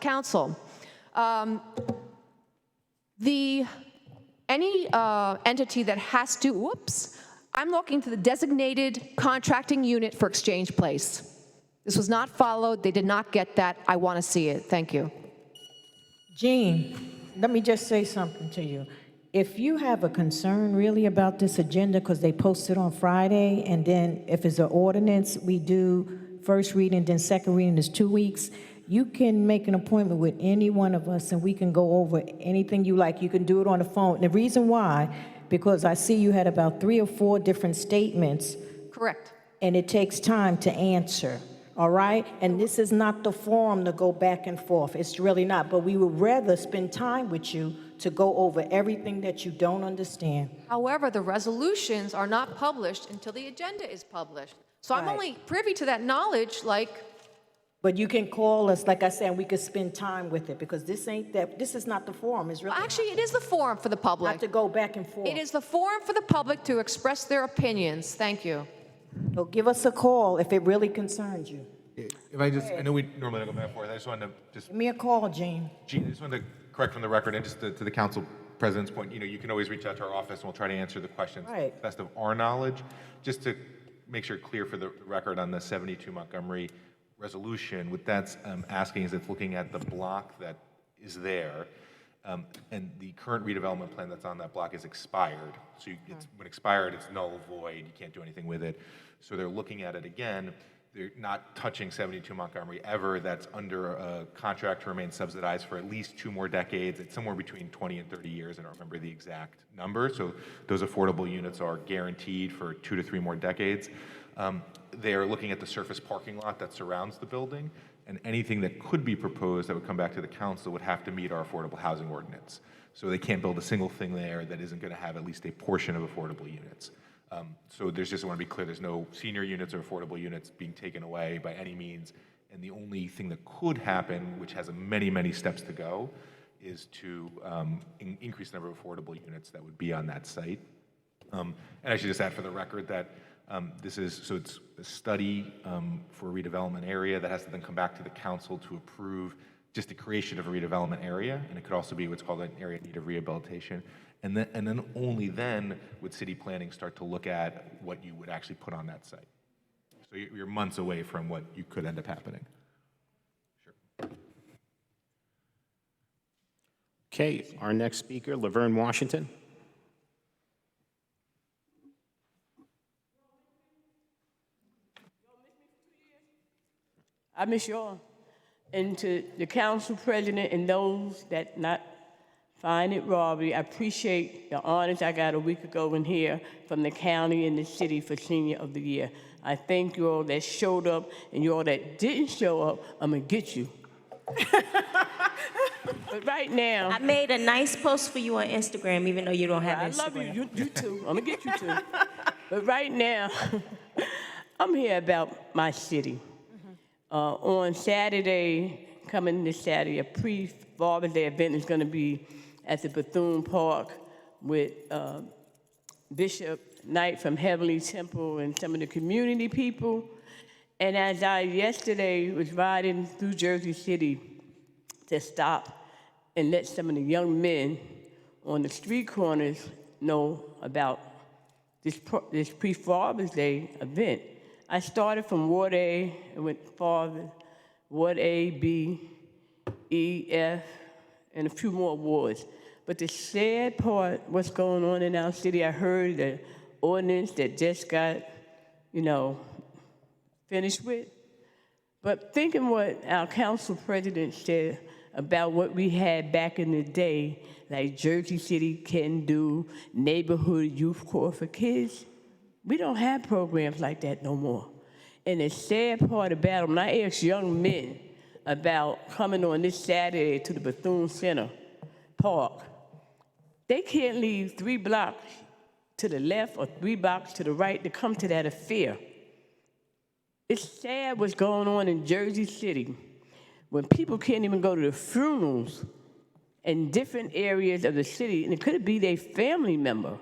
Any entity that has to, I'm looking to the designated contracting unit for Exchange Place. This was not followed, they did not get that, I wanna see it, thank you. Jean, let me just say something to you. If you have a concern really about this agenda, because they posted on Friday, and then if it's an ordinance, we do first reading, then second reading is 2 weeks, you can make an appointment with any one of us and we can go over anything you like. You can do it on the phone. And the reason why, because I see you had about 3 or 4 different statements. Correct. And it takes time to answer. all right? And this is not the forum to go back and forth. It's really not. But we would rather spend time with you to go over everything that you don't understand. However, the resolutions are not published until the agenda is published. So I'm only privy to that knowledge, like. But you can call us, like I said, and we could spend time with it, because this is not the forum. It's really Actually, it is the forum for the public. not to go back and forth. It is the forum for the public to express their opinions. Thank you. So give us a call if it really concerns you. If I know we normally don't go back and forth. I just wanted to Give me a call, Gene. Gene, I just wanted to correct from the record, and just to the council president's point, you can always reach out to our office, and we'll try to answer the questions to the best of our knowledge. Just to make sure clear for the record on the 72 Montgomery resolution, what that's asking is it's looking at the block that is there, and the current redevelopment plan that's on that block is expired. So when expired, it's null void. You can't do anything with it. So they're looking at it again. They're not touching 72 Montgomery ever. That's under a contract to remain subsidized for at least 2 more decades. It's somewhere between 20 and 30 years. I don't remember the exact number. So those affordable units are guaranteed for 2 to 3 more decades. They're looking at the surface parking lot that surrounds the building, and anything that could be proposed that would come back to the council would have to meet our affordable housing ordinance. So they can't build a single thing there that isn't going to have at least a portion of affordable units. So there's just, I want to be clear, there's no senior units or affordable units being taken away by any means. And the only thing that could happen, which has many, many steps to go, is to increase the number of affordable units that would be on that site. And I should just add for the record that it's a study for a redevelopment area that has to then come back to the council to approve just the creation of a redevelopment area, and it could also be what's called an area in need of rehabilitation. And then only then would city planning start to look at what you would actually put on that site. So you're months away from what you could end up happening. Sure. Okay, our next speaker, Laverne Washington. I miss y'all. And to the council president and those that not find it robbery, I appreciate the honors I got a week ago in here from the county and the city for Senior of the Year. I thank you all that showed up, and you all that didn't show up, I'm gonna get you. But right now, I made a nice post for you on Instagram, even though you don't have Instagram. I love you. You too. I'm gonna get you too. But right now, I'm here about my city. On Saturday, coming this Saturday, a pre-Father's Day event is going to be at the Bethune Park with Bishop Knight from Heavenly Temple and some of the community people. And as I yesterday was riding through Jersey City to stop and let some of the young men on the street corners know about this pre-Father's Day event. I started from Ward A and went farther, Ward A, B, E, F, and a few more wards. But the sad part, what's going on in our city, I heard the ordinance that just got, finished with. But thinking what our council president said about what we had back in the day, like Jersey City can do, neighborhood youth corps for kids, we don't have programs like that no more. And the sad part about it, when I ask young men about coming on this Saturday to the Bethune Center Park, they can't leave 3 blocks to the left or 3 blocks to the right to come to that affair. It's sad what's going on in Jersey City when people can't even go to the funerals in different areas of the city, and it could be their family member.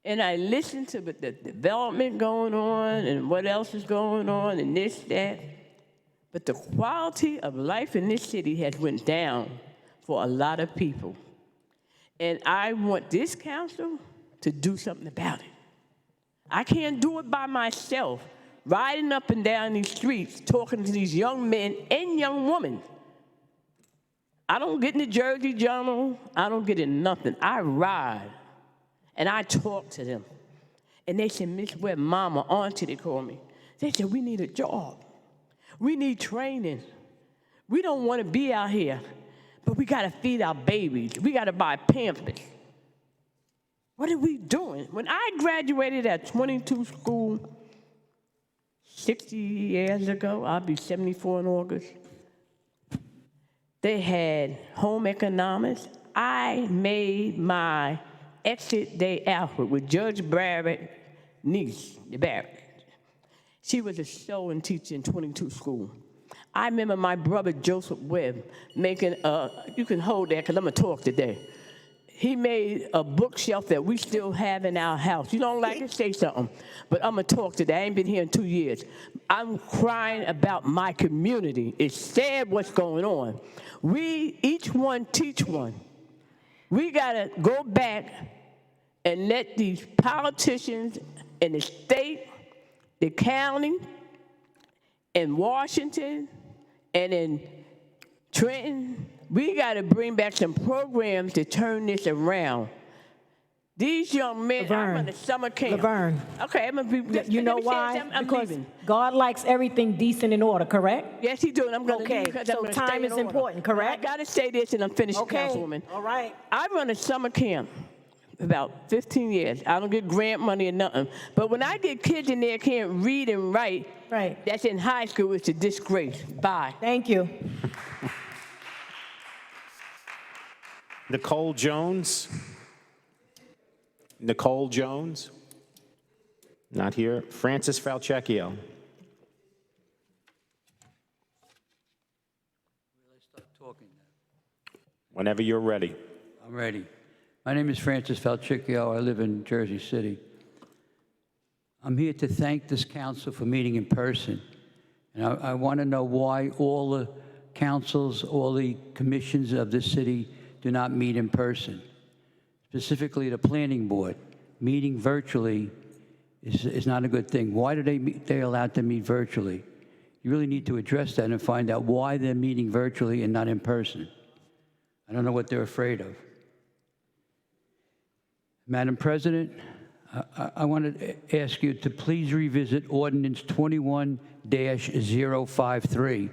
And I listened to the development going on and what else is going on and this, that. But the quality of life in this city has went down for a lot of people. And I want this council to do something about it. I can't do it by myself, riding up and down these streets, talking to these young men and young women. I don't get in the Jersey Journal. I don't get in nothing. I ride. And I talk to them. And they said, Miss Webb, Mama, Auntie, they call me. They said, we need a job. We need training. We don't want to be out here, but we got to feed our babies. We got to buy Pampers. What are we doing? When I graduated at 22 school, 60 years ago, I'll be 74 in August. They had home economics. I made my exit day outfit with Judge Barrett's niece, the Barrett. She was a sewing teacher in 22 school. I remember my brother Joseph Webb making you can hold that because I'm going to talk today. He made a bookshelf that we still have in our house. You don't like it? Say something. But I'm going to talk today. I ain't been here in 2 years. I'm crying about my community. It's sad what's going on. We, each one teach one. We got to go back and let these politicians in the state, the county, in Washington, and in Trenton, we got to bring back some programs to turn this around. These young men, I'm in the summer camp. Laverne. Okay, I'm going to be... You know why? Because God likes everything decent in order, correct? Yes, he do, and I'm going to Okay, so time is important, correct? I got to say this, and I'm finished, Councilwoman. All right. I run a summer camp about 15 years. I don't get grant money or nothing. But when I get kids in there can't read and write, that's in high school, it's a disgrace. Bye. Thank you. Nicole Jones. Nicole Jones. Not here. Francis Falcecchio. Whenever you're ready. I'm ready. My name is Francis Falcecchio. I live in Jersey City. I'm here to thank this council for meeting in person. And I want to know why all the councils, all the commissions of this city do not meet in person. Specifically, the planning board. Meeting virtually is not a good thing. Why do they allowed to meet virtually? You really need to address that and find out why they're meeting virtually and not in person. I don't know what they're afraid of. Madam President, I want to ask you to please revisit Ordinance 21-053.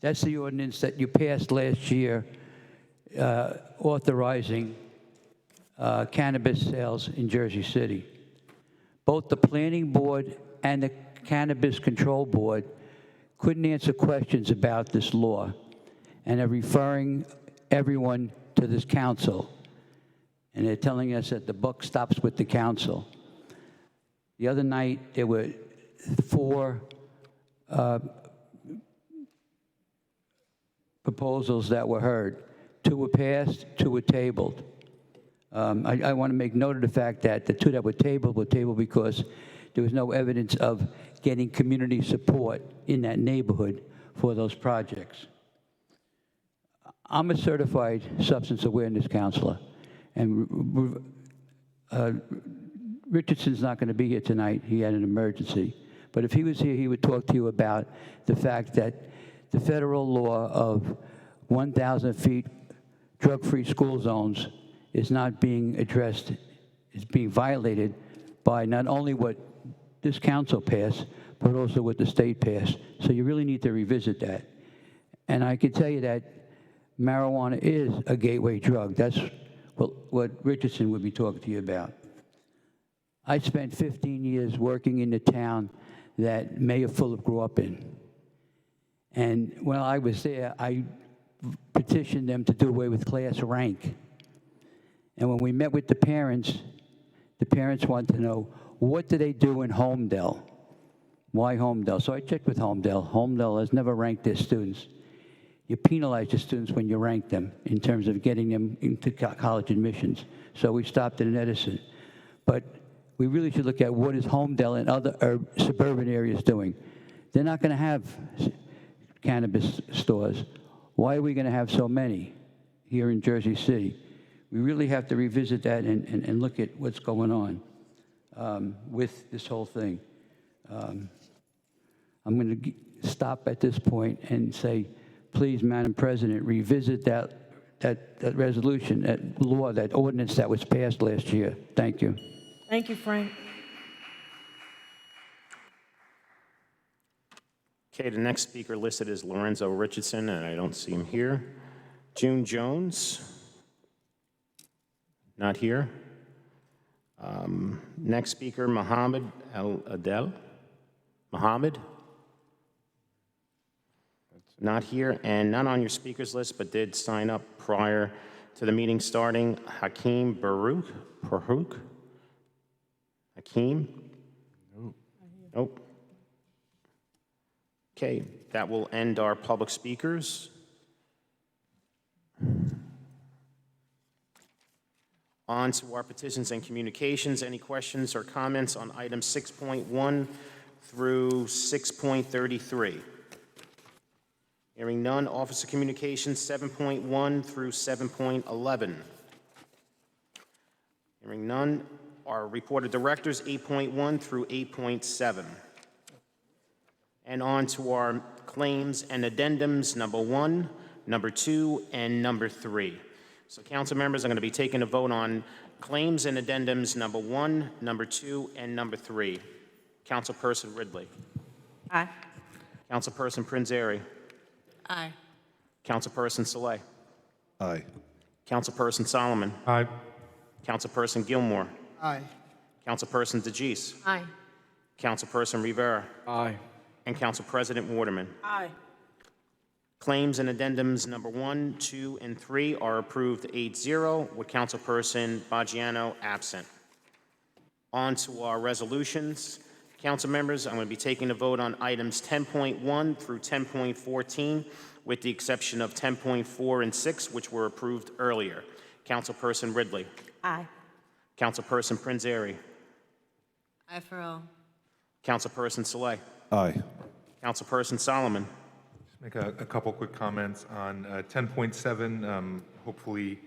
That's the ordinance that you passed last year authorizing cannabis sales in Jersey City. Both the Planning Board and the Cannabis Control Board couldn't answer questions about this law and are referring everyone to this council. And they're telling us that the buck stops with the council. The other night, there were 4 proposals that were heard. 2 were passed, 2 were tabled. I want to make note of the fact that the 2 that were tabled because there was no evidence of getting community support in that neighborhood for those projects. I'm a certified substance awareness counselor, and Richardson's not going to be here tonight. He had an emergency. But if he was here, he would talk to you about the fact that the federal law of 1,000 feet drug-free school zones is not being addressed. It's being violated by not only what this council passed, but also what the state passed. So you really need to revisit that. And I can tell you that marijuana is a gateway drug. That's what Richardson would be talking to you about. I spent 15 years working in the town that Mayor Fulop grew up in. And when I was there, I petitioned them to do away with class rank. And when we met with the parents wanted to know, what do they do in Homedale? Why Homedale? So I checked with Homedale. Homedale has never ranked their students. You penalize the students when you rank them in terms of getting them into college admissions. So we stopped in Edison. But we really should look at what is Homedale and other suburban areas doing. They're not going to have cannabis stores. Why are we going to have so many here in Jersey City? We really have to revisit that and look at what's going on with this whole thing. I'm going to stop at this point and say, please, Madam President, revisit that resolution, that law, that ordinance that was passed last year. Thank you. Thank you, Frank. Okay, the next speaker listed is Lorenzo Richardson, and I don't see him here. June Jones, not here. Next speaker, Mohammed El Adel. Mohammed? Not here, and none on your speakers list, but did sign up prior to the meeting starting. Hakeem Baruch? Hakeem? Nope. Okay, that will end our public speakers. On to our petitions and communications. Any questions or comments on items 6.1 through 6.33? Hearing none. Office of Communications 7.1 through 7.11. Hearing none. Our report of directors 8.1 through 8.7. And on to our claims and addendums, number 1, number 2, and number 3. So council members are going to be taking a vote on claims and addendums number 1, number 2, and number 3. Councilperson Ridley. Aye. Councilperson Prinzary. Aye. Councilperson Saleh. Aye. Councilperson Solomon. Aye. Councilperson Gilmore. Aye. Councilperson DeGise. Aye. Councilperson Rivera. Aye. And Council President Waterman. Aye. Claims and addendums number 1, 2, and 3 are approved 8-0 with Councilperson Baggiano absent. On to our resolutions. Council members, I'm going to be taking a vote on items 10.1 through 10.14 with the exception of 10.4 and 6, which were approved earlier. Councilperson Ridley. Aye. Councilperson Prinzary. Aye for all. Councilperson Saleh. Aye. Councilperson Solomon. Just make a couple quick comments on 10.7. Hopefully,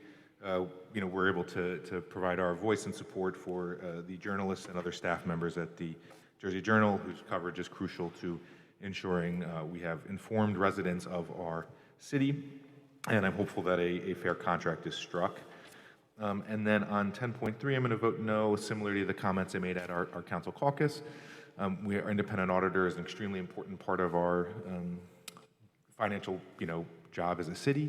we're able to provide our voice and support for the journalists and other staff members at the Jersey Journal, whose coverage is crucial to ensuring we have informed residents of our city, and I'm hopeful that a fair contract is struck. And then on 10.3, I'm going to vote no, similar to the comments I made at our council caucus. Our independent auditor is an extremely important part of our financial, job as a city.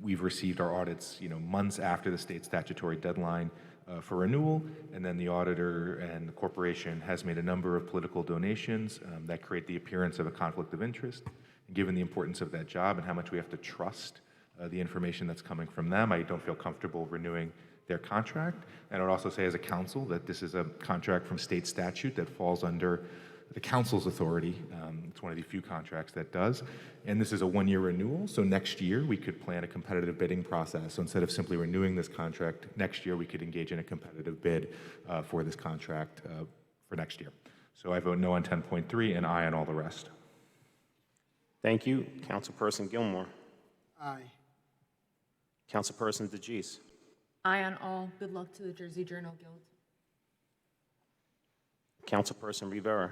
We've received our audits, months after the state statutory deadline for renewal, and then the auditor and the corporation has made a number of political donations that create the appearance of a conflict of interest. And given the importance of that job and how much we have to trust the information that's coming from them, I don't feel comfortable renewing their contract. And I would also say as a council that this is a contract from state statute that falls under the council's authority. It's one of the few contracts that does. And this is a one-year renewal, so next year we could plan a competitive bidding process. So instead of simply renewing this contract, next year we could engage in a competitive bid for this contract for next year. So I vote no on 10.3 and aye on all the rest. Thank you. Councilperson Gilmore. Aye. Councilperson DeGise. Aye on all. Good luck to the Jersey Journal Guild. Councilperson Rivera.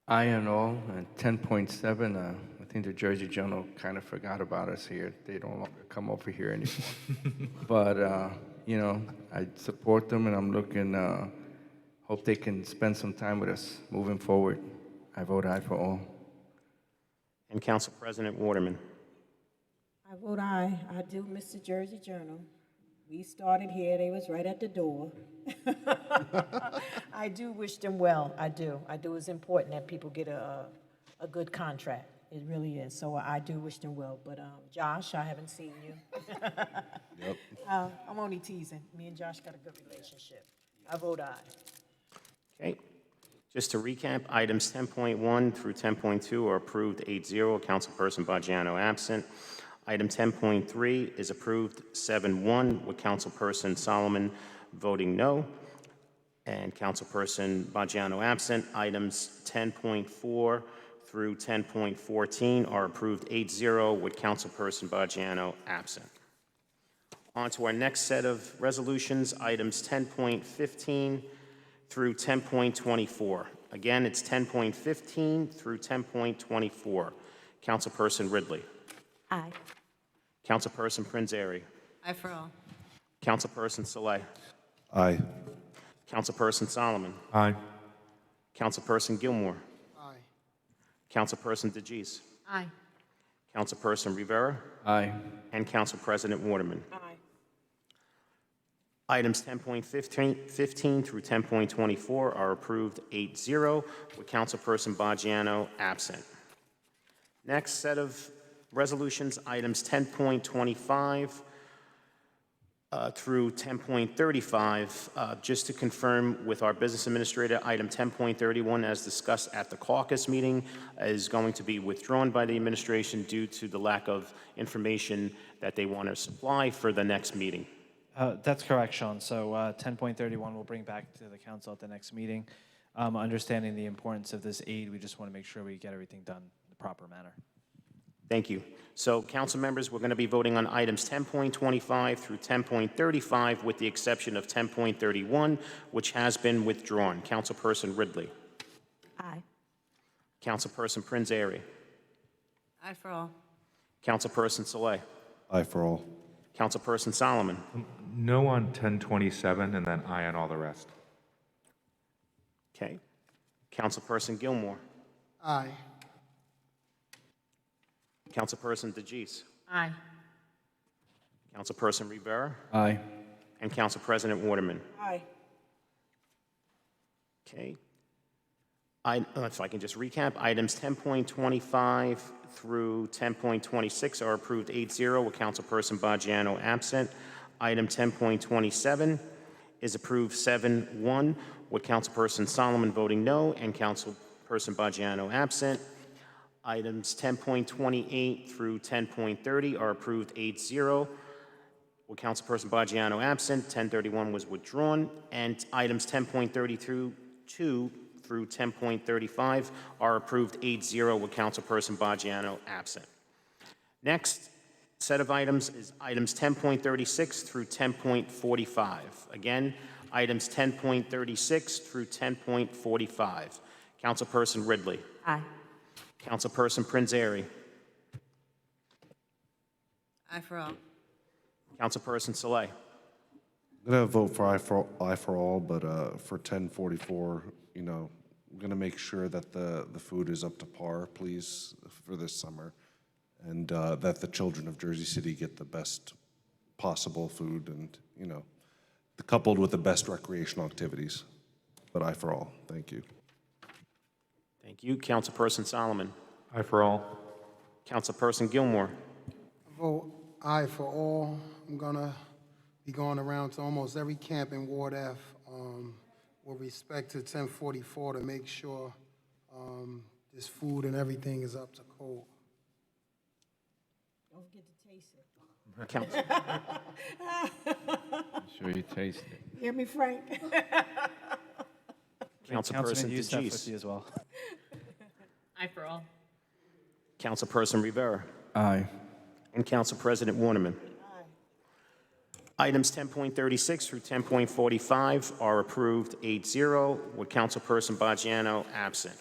Aye on all. And 10.7, I think the Jersey Journal kind of forgot about us here. They don't longer come over here anymore. But, I support them, and I'm looking, hope they can spend some time with us moving forward. I vote aye for all. And Council President Waterman. I vote aye. I do, Mr. Jersey Journal. We started here, they was right at the door. I do wish them well, I do. I do, it's important that people get a good contract. It really is, so I do wish them well. But Josh, I haven't seen you. Yep. I'm only teasing. Me and Josh got a good relationship. I vote aye. Okay. Just to recap, items 10.1 through 10.2 are approved 8-0. Councilperson Baggiano absent. Item 10.3 is approved 7-1 with Councilperson Solomon voting no and Councilperson Baggiano absent. Items 10.4 through 10.14 are approved 8-0 with Councilperson Baggiano absent. On to our next set of resolutions, items 10.15 through 10.24. Again, it's 10.15 through 10.24. Councilperson Ridley. Aye. Councilperson Prinzary. Aye for all. Councilperson Saleh. Aye. Councilperson Solomon. Aye. Councilperson Gilmore. Aye. Councilperson DeGise. Aye. Councilperson Rivera. Aye. And Council President Waterman. Aye. Items 10.15 through 10.24 are approved 8-0, with Councilperson Baggiano absent. Next set of resolutions, items 10.25 through 10.35. Just to confirm with our business administrator, item 10.31, as discussed at the caucus meeting, is going to be withdrawn by the administration due to the lack of information that they want to supply for the next meeting. That's correct, Sean. So 10.31 we'll bring back to the council at the next meeting. Understanding the importance of this aid, we just want to make sure we get everything done in the proper manner. Thank you. So, council members, we're going to be voting on items 10.25 through 10.35 with the exception of 10.31, which has been withdrawn. Councilperson Ridley. Aye. Councilperson Prince Airy. Aye for all. Councilperson Saleh. Aye for all. Councilperson Solomon. No on 1027, and then aye on all the rest. Okay. Councilperson Gilmore. Aye. Councilperson DeGise. Aye. Councilperson Rivera. Aye. And Council President Waterman. Aye. Okay. If I can just recap, items 10.25 through 10.26 are approved 8-0 with Councilperson Baggiano absent. Item 10.27 is approved 7-1 with Councilperson Solomon voting no and Councilperson Baggiano absent. Items 10.28 through 10.30 are approved 8-0 with Councilperson Baggiano absent. 1031 was withdrawn. And items 10.32 through 10.35 are approved 8-0 with Councilperson Baggiano absent. Next set of items is items 10.36 through 10.45. Again, items 10.36 through 10.45. Councilperson Ridley. Aye. Councilperson Prince Airy. Aye for all. Councilperson Saleh. I'm going to vote for aye for all, but for 1044, you know, I'm going to make sure that the food is up to par, please, for this summer, and that the children of Jersey City get the best possible food and, you know, coupled with the best recreational activities. But aye for all. Thank you. Thank you. Councilperson Solomon. Aye for all. Councilperson Gilmore. Vote aye for all. I'm gonna be going around to almost every camp in Ward F with respect to 1044 to make sure this food and everything is up to code. Don't forget to taste it. Council. Sure you taste it. Hear me, Frank? Councilperson Youssef with DeGise. you as well. Aye for all. Councilperson Rivera. Aye. And Council President Waterman. Items 10.36 through 10.45 are approved 8-0 with Councilperson Baggiano absent.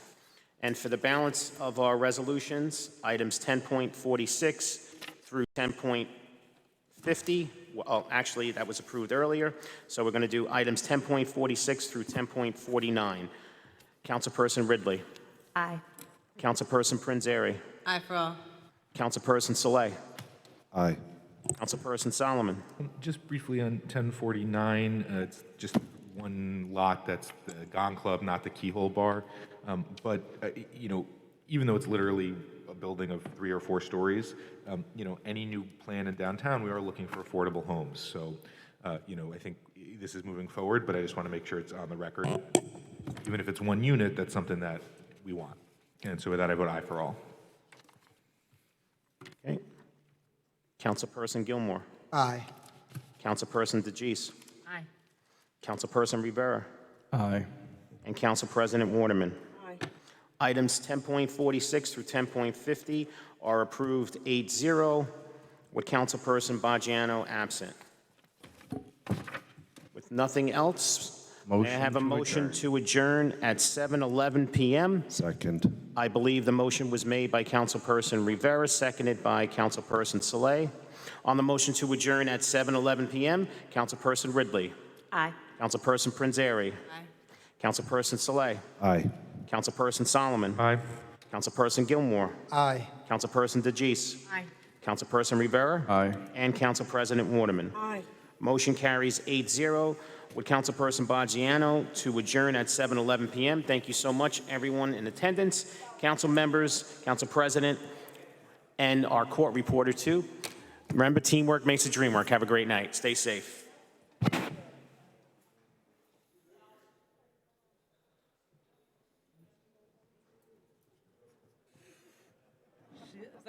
And for the balance of our resolutions, items 10.46 through 10.50, well, actually, that was approved earlier, so we're going to do items 10.46 through 10.49. Councilperson Ridley. Aye. Councilperson Prince Airy. Aye for all. Councilperson Saleh. Aye. Councilperson Solomon. Just briefly on 1049, it's just one lot that's the Gone Club, not the Keyhole Bar. But, you know, even though it's literally a building of 3 or 4 stories, you know, any new plan in downtown, we are looking for affordable homes. So, you know, I think this is moving forward, but I just want to make sure it's on the record. Even if it's one unit, that's something that we want. And so with that, I vote aye for all. Okay. Councilperson Gilmore. Aye. Councilperson DeGise. Aye. Councilperson Rivera. Aye. And Council President Waterman. Aye. Items 10.46 through 10.50 are approved 8-0 with Councilperson Baggiano absent. With nothing else, may I have a motion to adjourn at 7:11 p.m.? Second. I believe the motion was made by Councilperson Rivera, seconded by Councilperson Saleh. On the motion to adjourn at 7:11 p.m., Councilperson Ridley. Aye. Councilperson Prince Airy. Aye. Councilperson Saleh. Aye. Councilperson Solomon. Aye. Councilperson Gilmore. Aye. Councilperson DeGise. Aye. Councilperson Rivera. Aye. And Council President Waterman. Aye. Motion carries 8-0 with Councilperson Baggiano to adjourn at 7:11 p.m. Thank you so much, everyone in attendance, council members, council president, and our court reporter, too. Remember, teamwork makes the dream work. Have a great night. Stay safe.